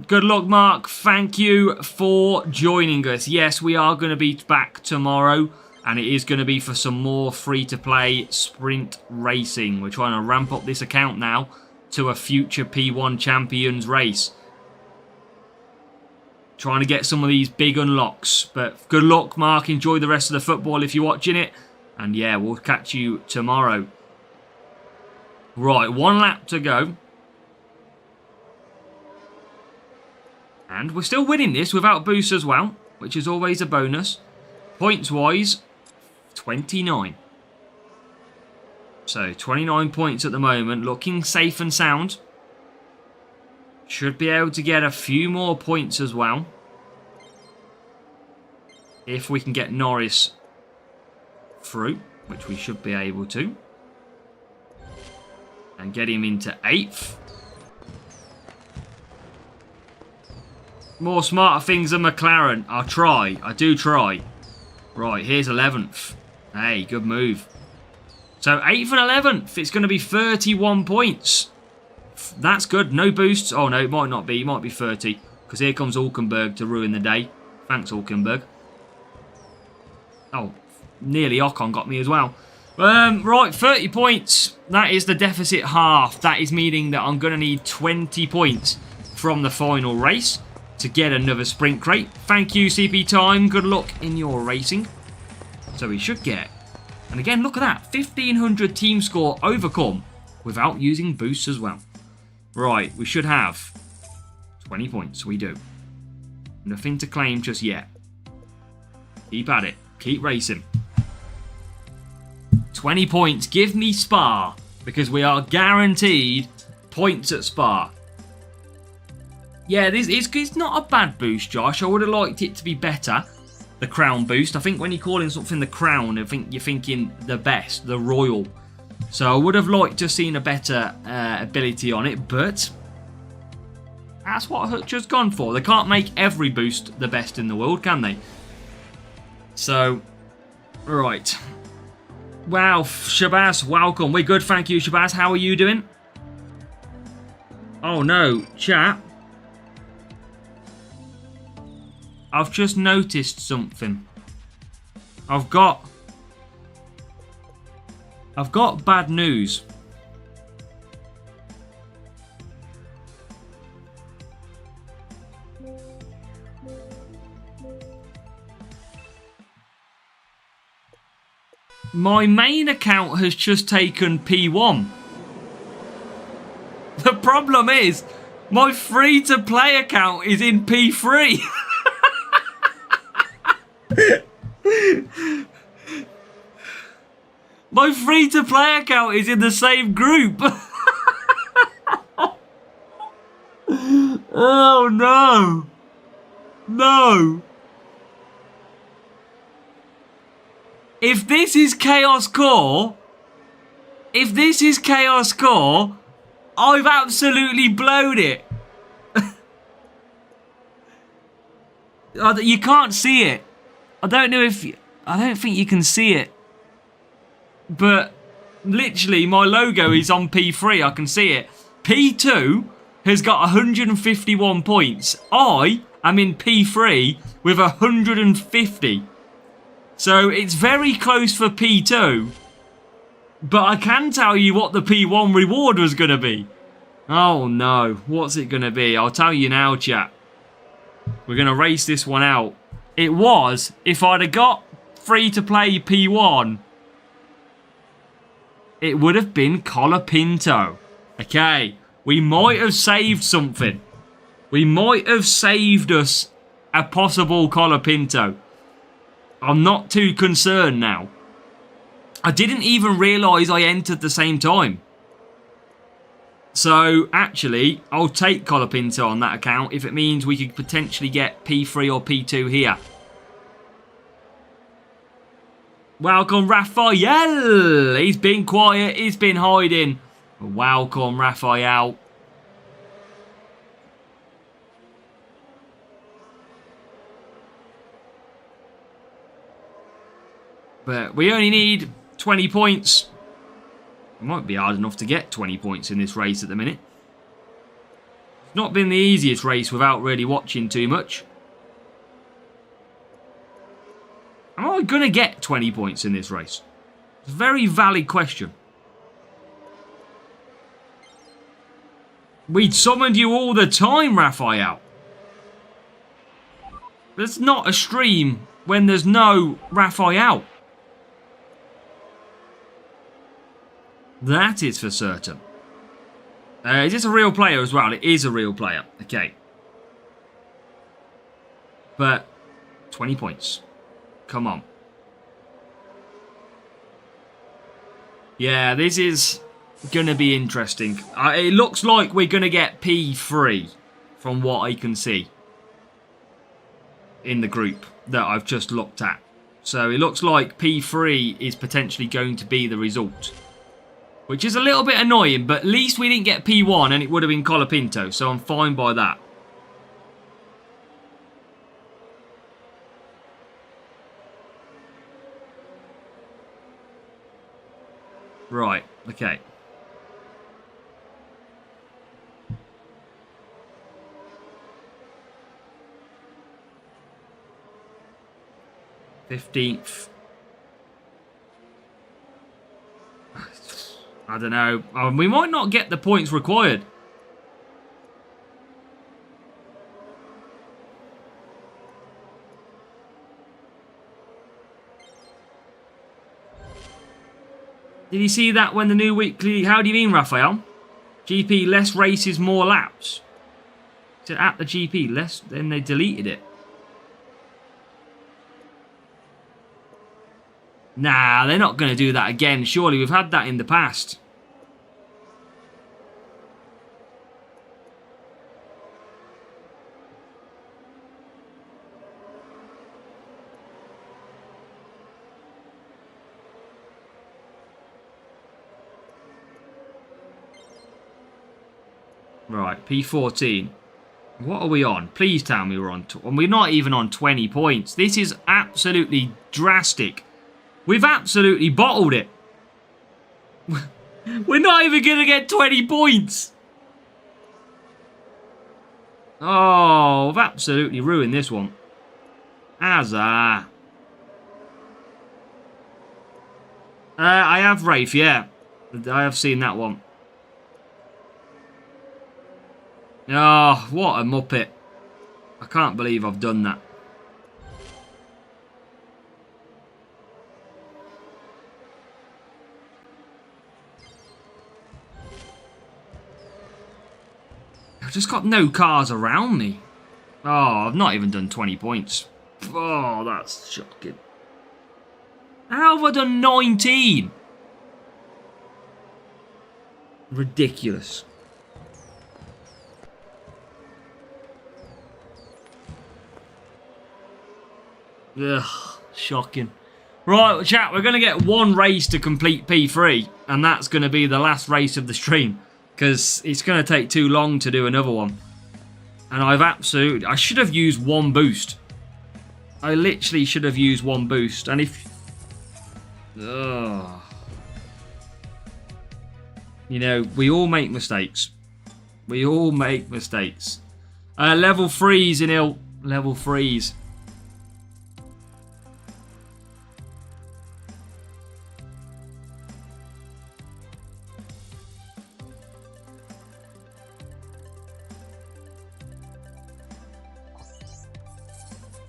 Good luck, Mark. Thank you for joining us. Yes, we are going to be back tomorrow, and it is going to be for some more free-to-play sprint racing. We're trying to ramp up this account now to a future P1 Champions race. Trying to get some of these big unlocks. But good luck, Mark. Enjoy the rest of the football if you're watching it. And yeah, we'll catch you tomorrow. Right, 1 lap to go. And we're still winning this without boost as well, which is always a bonus. Points-wise, 29. So, 29 points at the moment, looking safe and sound. Should be able to get a few more points as well. If we can get Norris through, which we should be able to. And get him into 8th. More smarter things than McLaren. I'll try. I do try. Right, here's 11th. Hey, good move. So 8th and 11th. It's going to be 31 points. That's good. No boosts. Oh, no, it might not be. It might be 30. Because here comes Hulkenberg to ruin the day. Thanks, Hulkenberg. Oh, nearly Ocon got me as well. Right, 30 points. That is the deficit half. That is meaning that I'm going to need 20 points from the final race to get another sprint crate. Thank you, CP Time. Good luck in your racing. So we should get, and again, look at that, 1500 team score overcome without using boosts as well. Right, we should have 20 points. We do. Nothing to claim just yet. Keep at it. Keep racing. 20 points. Give me Spa, because we are guaranteed points at Spa. Yeah, it's not a bad boost, Josh. I would have liked it to be better, the Crown boost. I think when you're calling something the Crown, I think you're thinking the best, the Royal. So I would have liked to have seen a better ability on it, but that's what Hutch has gone for. They can't make every boost the best in the world, can they? So, right. Wow, Shabazz, welcome. We're good, thank you, Shabazz. How are you doing? Oh no, chat. I've just noticed something. I've got bad news. My main account has just taken P1. The problem is, my free-to-play account is in P3. My free-to-play account is in the same group. Oh, no. No. If this is Chaos Core, I've absolutely blown it. You can't see it. I don't think you can see it. But literally, my logo is on P3. I can see it. P2 has got 151 points. I am in P3 with 150. So it's very close for P2. But I can tell you what the P1 reward was going to be. Oh no, what's it going to be? I'll tell you now, chat. We're going to race this one out. It was, if I'd have got free-to-play P1, it would have been Colapinto. Okay, we might have saved something. We might have saved us a possible Colapinto. I'm not too concerned now. I didn't even realise I entered the same time. So, actually, I'll take Colapinto on that account if it means we could potentially get P3 or P2 here. Welcome, Raphael. He's been quiet. He's been hiding. Welcome, Raphael. But we only need 20 points. It might be hard enough to get 20 points in this race at the minute. It's not been the easiest race without really watching too much. Am I going to get 20 points in this race? It's a very valid question. We'd summoned you all the time, Raphael. There's not a stream when there's no Raphael. That is for certain. Is this a real player as well? It is a real player. Okay. But 20 points. Come on. Yeah, this is going to be interesting. It looks like we're going to get P3 from what I can see in the group that I've just looked at. So it looks like P3 is potentially going to be the result. Which is a little bit annoying, but at least we didn't get P1 and it would have been Colapinto, so I'm fine by that. Right, okay. $15th. I don't know. We might not get the points required. Did you see that when the new weekly... How do you mean, Raphael? GP, less races, more laps. It said at the GP, less... Then they deleted it. Nah, they're not going to do that again. Surely we've had that in the past. Right, P14. What are we on? Please tell me we're on... We're not even on 20 points. This is absolutely drastic. We've absolutely bottled it. We're not even going to get 20 points. Oh, we've absolutely ruined this one. Azza. I have Rafe, yeah. I have seen that one. Oh, what a muppet. I can't believe I've done that. I've just got no cars around me. Oh, I've not even done 20 points. Oh, that's shocking. How have I done 19? Ridiculous. Ugh, shocking. Right, chat, we're going to get one race to complete P3, and that's going to be the last race of the stream, because it's going to take too long to do another one. And I should have used one boost. I literally should have used one boost, and if... Ugh. You know, we all make mistakes. We all make mistakes. Level 3's in ill. Level 3's.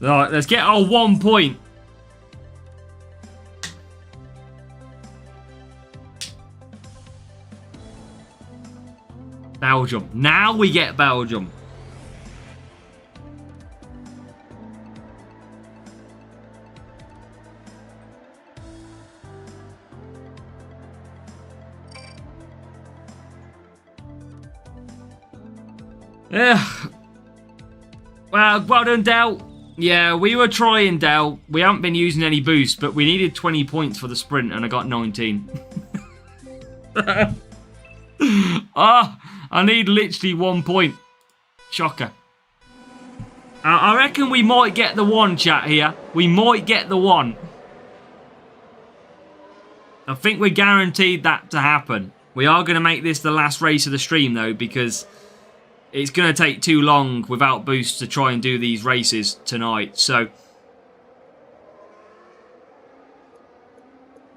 Alright, let's get our 1 point. Belgium. Now we get Belgium. Yeah. Well done, Del. Yeah, we were trying, Del. We haven't been using any boost, but we needed 20 points for the sprint, and I got 19. I need literally 1 point. Shocker. I reckon we might get the one, chat, here. We might get the one. I think we're guaranteed that to happen. We are going to make this the last race of the stream, though, because it's going to take too long without boosts to try and do these races tonight. So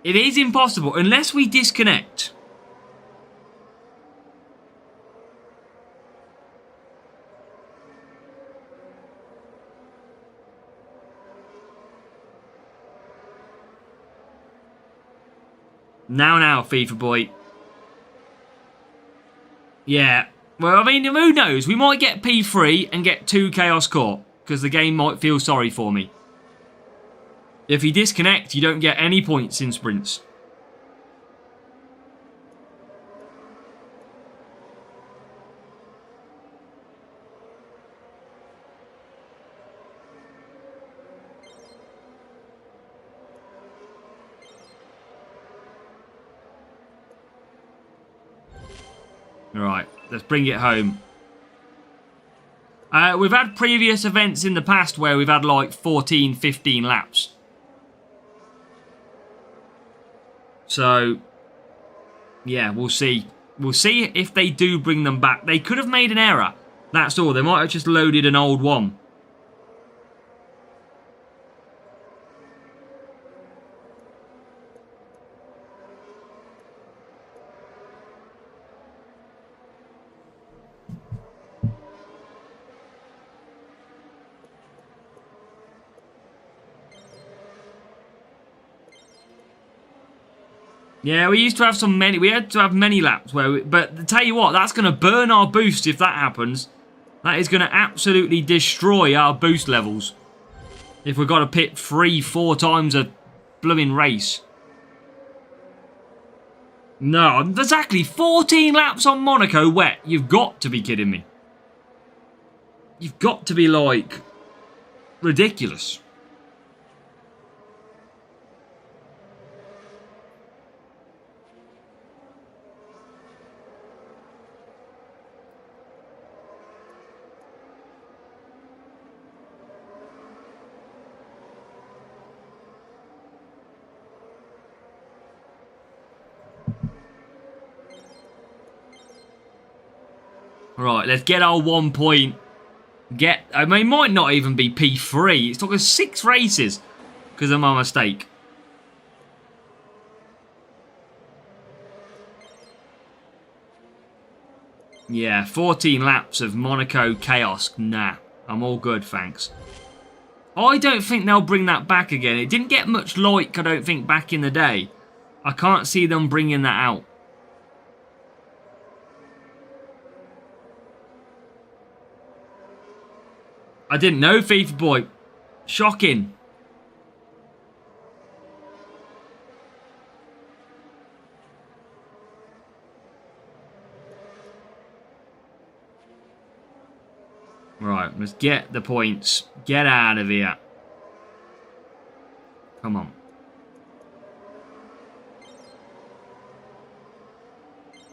it is impossible unless we disconnect. Now, FIFA boy. Yeah. Well, I mean, who knows? We might get P3 and get 2 Chaos Core, because the game might feel sorry for me. If you disconnect, you don't get any points in sprints. Right, let's bring it home. We've had previous events in the past where we've had like 14, 15 laps. So, yeah, we'll see. We'll see if they do bring them back. They could have made an error. That's all. They might have just loaded an old one. Yeah, we used to have we had to have many laps but to tell you what, that's going to burn our boost if that happens. That is going to absolutely destroy our boost levels. If we've got to pit 3-4 times a blooming race. No, exactly, 14 laps on Monaco wet. You've got to be kidding me. You've got to be like ridiculous. Right, let's get our 1 point. I mean, it might not even be P3. It's talking 6 races because of my mistake. Yeah, 14 laps of Monaco Chaos. Nah, I'm all good, thanks. I don't think they'll bring that back again. It didn't get much like, I don't think, back in the day. I can't see them bringing that out. I didn't know, FIFA boy. Shocking. Right, let's get the points. Get out of here. Come on.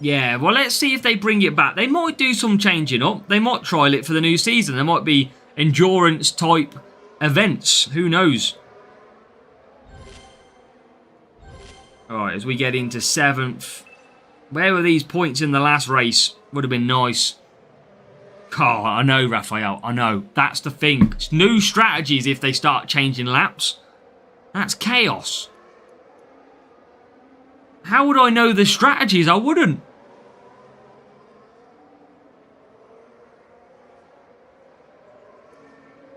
Yeah, well, let's see if they bring it back. They might do some changing up. They might trial it for the new season. There might be endurance-type events. Who knows? All right, as we get into 7th. Where were these points in the last race? Would have been nice. Oh, I know, Raphael. I know. That's the thing. It's new strategies if they start changing laps. That's chaos. How would I know the strategies? I wouldn't.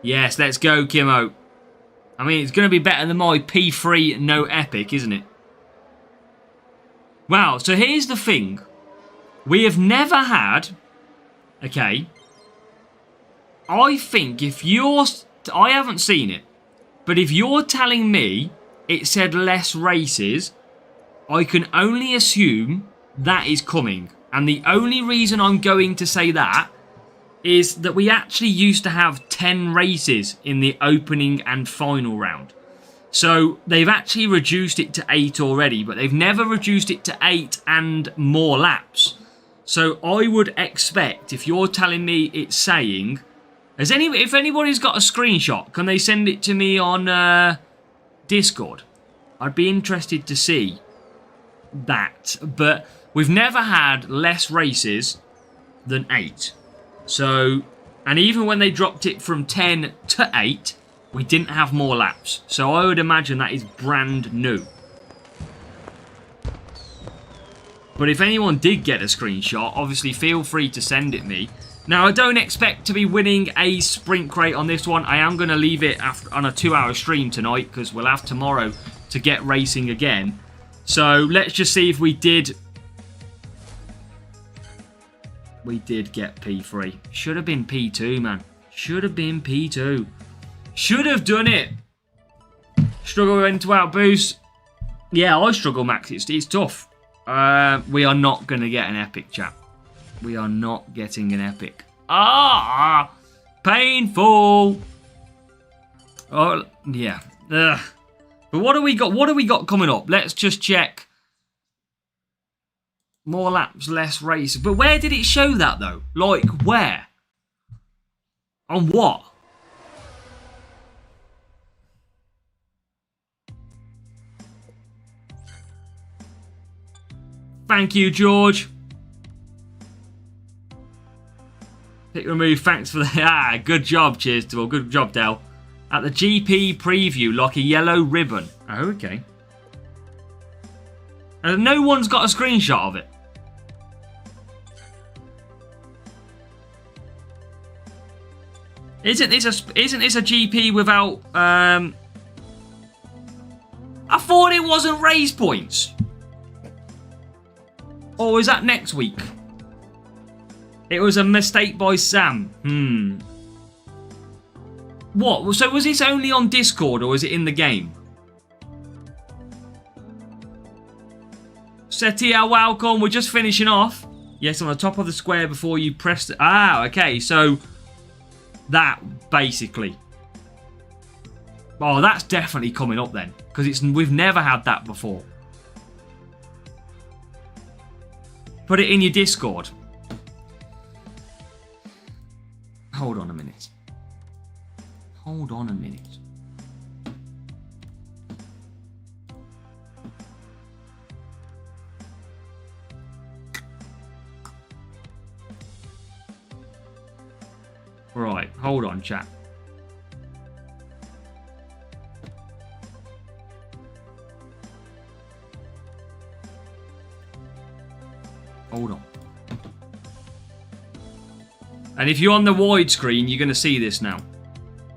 Yes, let's go, Kimo. I mean, it's going to be better than my P3 no epic, isn't it? Wow, so here's the thing. We have never had... Okay. I think if you're... I haven't seen it. But if you're telling me it said less races, I can only assume that is coming. And the only reason I'm going to say that is that we actually used to have 10 races in the opening and final round. So they've actually reduced it to 8 already, but they've never reduced it to 8 and more laps. So I would expect, if you're telling me it's saying... if anybody's got a screenshot, can they send it to me on Discord? I'd be interested to see that. But we've never had less races than 8. So, and even when they dropped it from 10 to 8, we didn't have more laps. So I would imagine that is brand new. But if anyone did get a screenshot, obviously feel free to send it me. Now, I don't expect to be winning a sprint crate on this one. I am going to leave it on a 2-hour stream tonight because we'll have tomorrow to get racing again. So let's just see if we did... We did get P3. Should have been P2, man. Should have been P2. Should have done it. Struggle into outboost. Yeah, I struggle, Max. It's tough. We are not going to get an epic, chap. We are not getting an epic. Ah! Painful! Oh, yeah. Ugh. But what do we got? What do we got coming up? Let's just check. More laps, less races. But where did it show that, though? Like, where? On what? Thank you, George. Pick remove, thanks for the... good job, cheers to all. Good job, Del. At the GP preview, like a yellow ribbon. Oh, okay. And no one's got a screenshot of it. Isn't this a GP without... I thought it wasn't race points. Or is that next week? It was a mistake by Sam. What? So was this only on Discord or was it in the game? Setia, welcome. We're just finishing off. Yes, on the top of the square before you press the... Ah, okay. So that basically... Oh, that's definitely coming up then. Because we've never had that before. Put it in your Discord. Hold on a minute. Hold on a minute. Right, hold on, chat. Hold on. And if you're on the widescreen, you're going to see this now.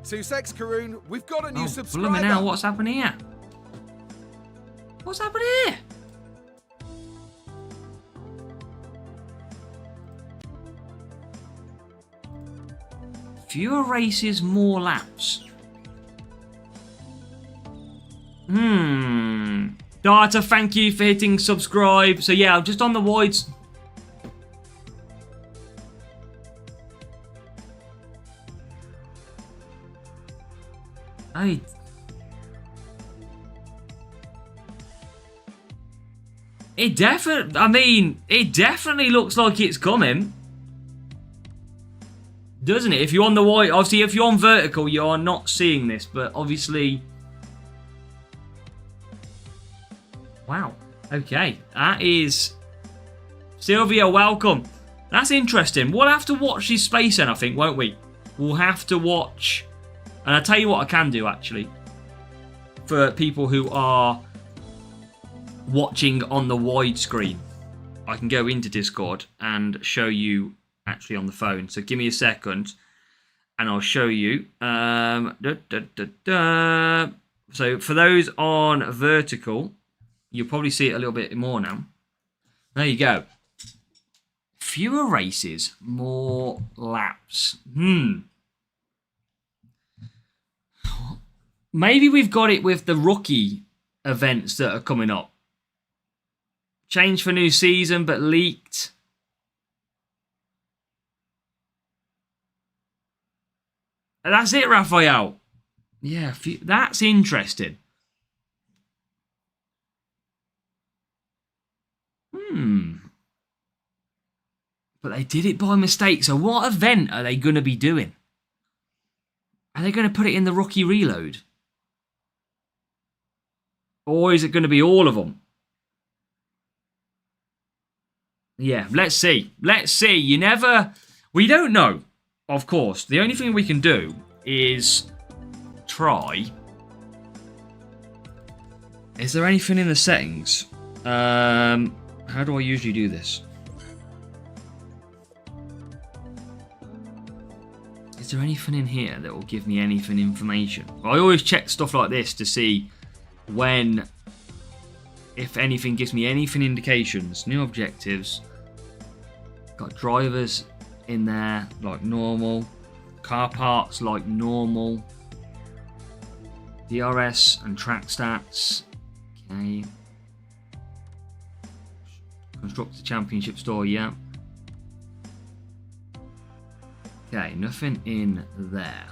2 secs, Karun. We've got a new subscriber. Blooming hell, what's happening here? What's happening here? Fewer races, more laps. Data, thank you for hitting subscribe. So yeah, I'm just on the wides. It definitely looks like it's coming. Doesn't it? If you're on the white, obviously if you're on vertical, you are not seeing this, but obviously... Wow. Okay. That is... Sylvia, welcome. That's interesting. We'll have to watch this space then, I think, won't we? We'll have to watch... And I'll tell you what I can do, actually. For people who are watching on the widescreen, I can go into Discord and show you actually on the phone. So give me a second and I'll show you. So for those on vertical, you'll probably see it a little bit more now. There you go. Fewer races, more laps. Maybe we've got it with the rookie events that are coming up. Change for new season, but leaked. And that's it, Raphael. Yeah, that's interesting. But they did it by mistake. So what event are they going to be doing? Are they going to put it in the rookie reload? Or is it going to be all of them? Yeah, let's see. Let's see. We don't know, of course. The only thing we can do is try. Is there anything in the settings? How do I usually do this? Is there anything in here that will give me anything information? I always check stuff like this to see if anything gives me anything indications. New objectives. Got drivers in there like normal. Car parts like normal. DRS and track stats. Okay. Constructor Championship store, yeah. Okay, nothing in there.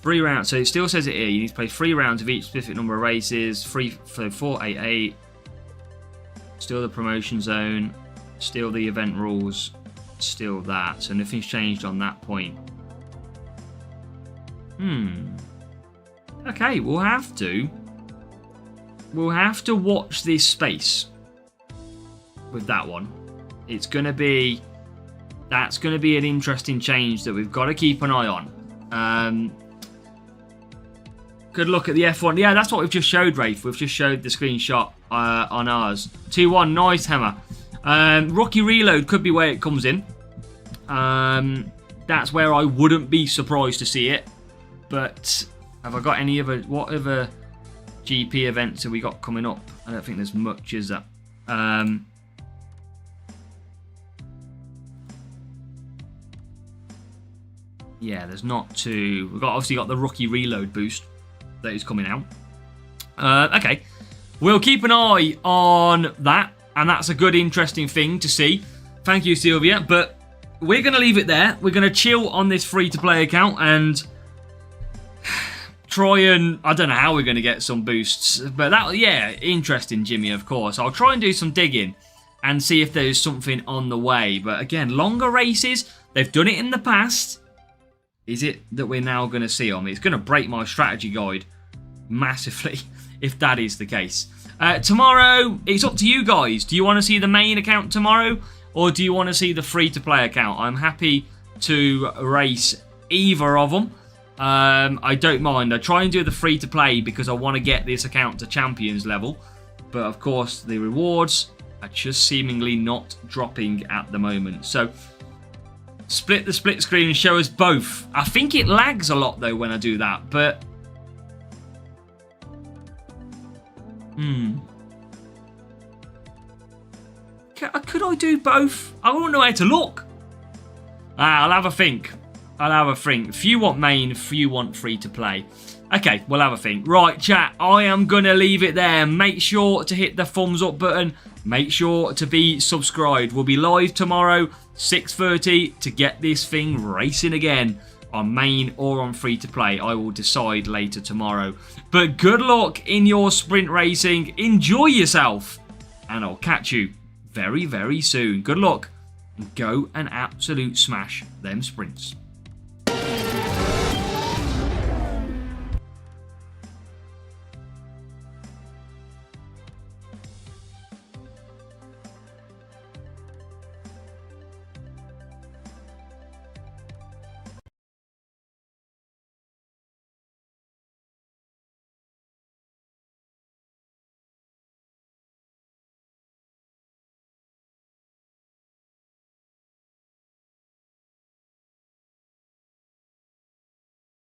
Three rounds. So it still says it here. You need to play 3 rounds of each specific number of races. 488. Still the promotion zone. Still the event rules. Still that. So nothing's changed on that point. Okay, we'll have to watch this space with that one. That's going to be an interesting change that we've got to keep an eye on. Good look at the F1. Yeah, that's what we've just showed, Rafe. We've just showed the screenshot on ours. 2-1, nice hammer. Rookie reload could be where it comes in. That's where I wouldn't be surprised to see it. But have I got any other... What other GP events have we got coming up? I don't think there's much, is there? Yeah, there's not too... We've obviously got the rookie reload boost that is coming out. Okay. We'll keep an eye on that. And that's a good, interesting thing to see. Thank you, Sylvia. But we're going to leave it there. We're going to chill on this free-to-play account and try and... I don't know how we're going to get some boosts. But that, yeah, interesting, Jimmy, of course. I'll try and do some digging and see if there's something on the way. But again, longer races. They've done it in the past. Is it that we're now going to see on me? It's going to break my strategy guide massively if that is the case. Tomorrow, it's up to you guys. Do you want to see the main account tomorrow, or do you want to see the free-to-play account? I'm happy to race either of them. I don't mind. I try and do the free-to-play because I want to get this account to champions level. But, of course, the rewards are just seemingly not dropping at the moment. So, split the split screen and show us both. I think it lags a lot, though, when I do that. But... Could I do both? I don't know where to look. I'll have a think. If you want main, if you want free to play. Okay, we'll have a think. Right, chat, I am going to leave it there. Make sure to hit the thumbs up button. Make sure to be subscribed. We'll be live tomorrow, 6:30, to get this thing racing again on main or on free to play. I will decide later tomorrow. But good luck in your sprint racing. Enjoy yourself. And I'll catch you very, very soon. Good luck. And go and absolute smash them sprints.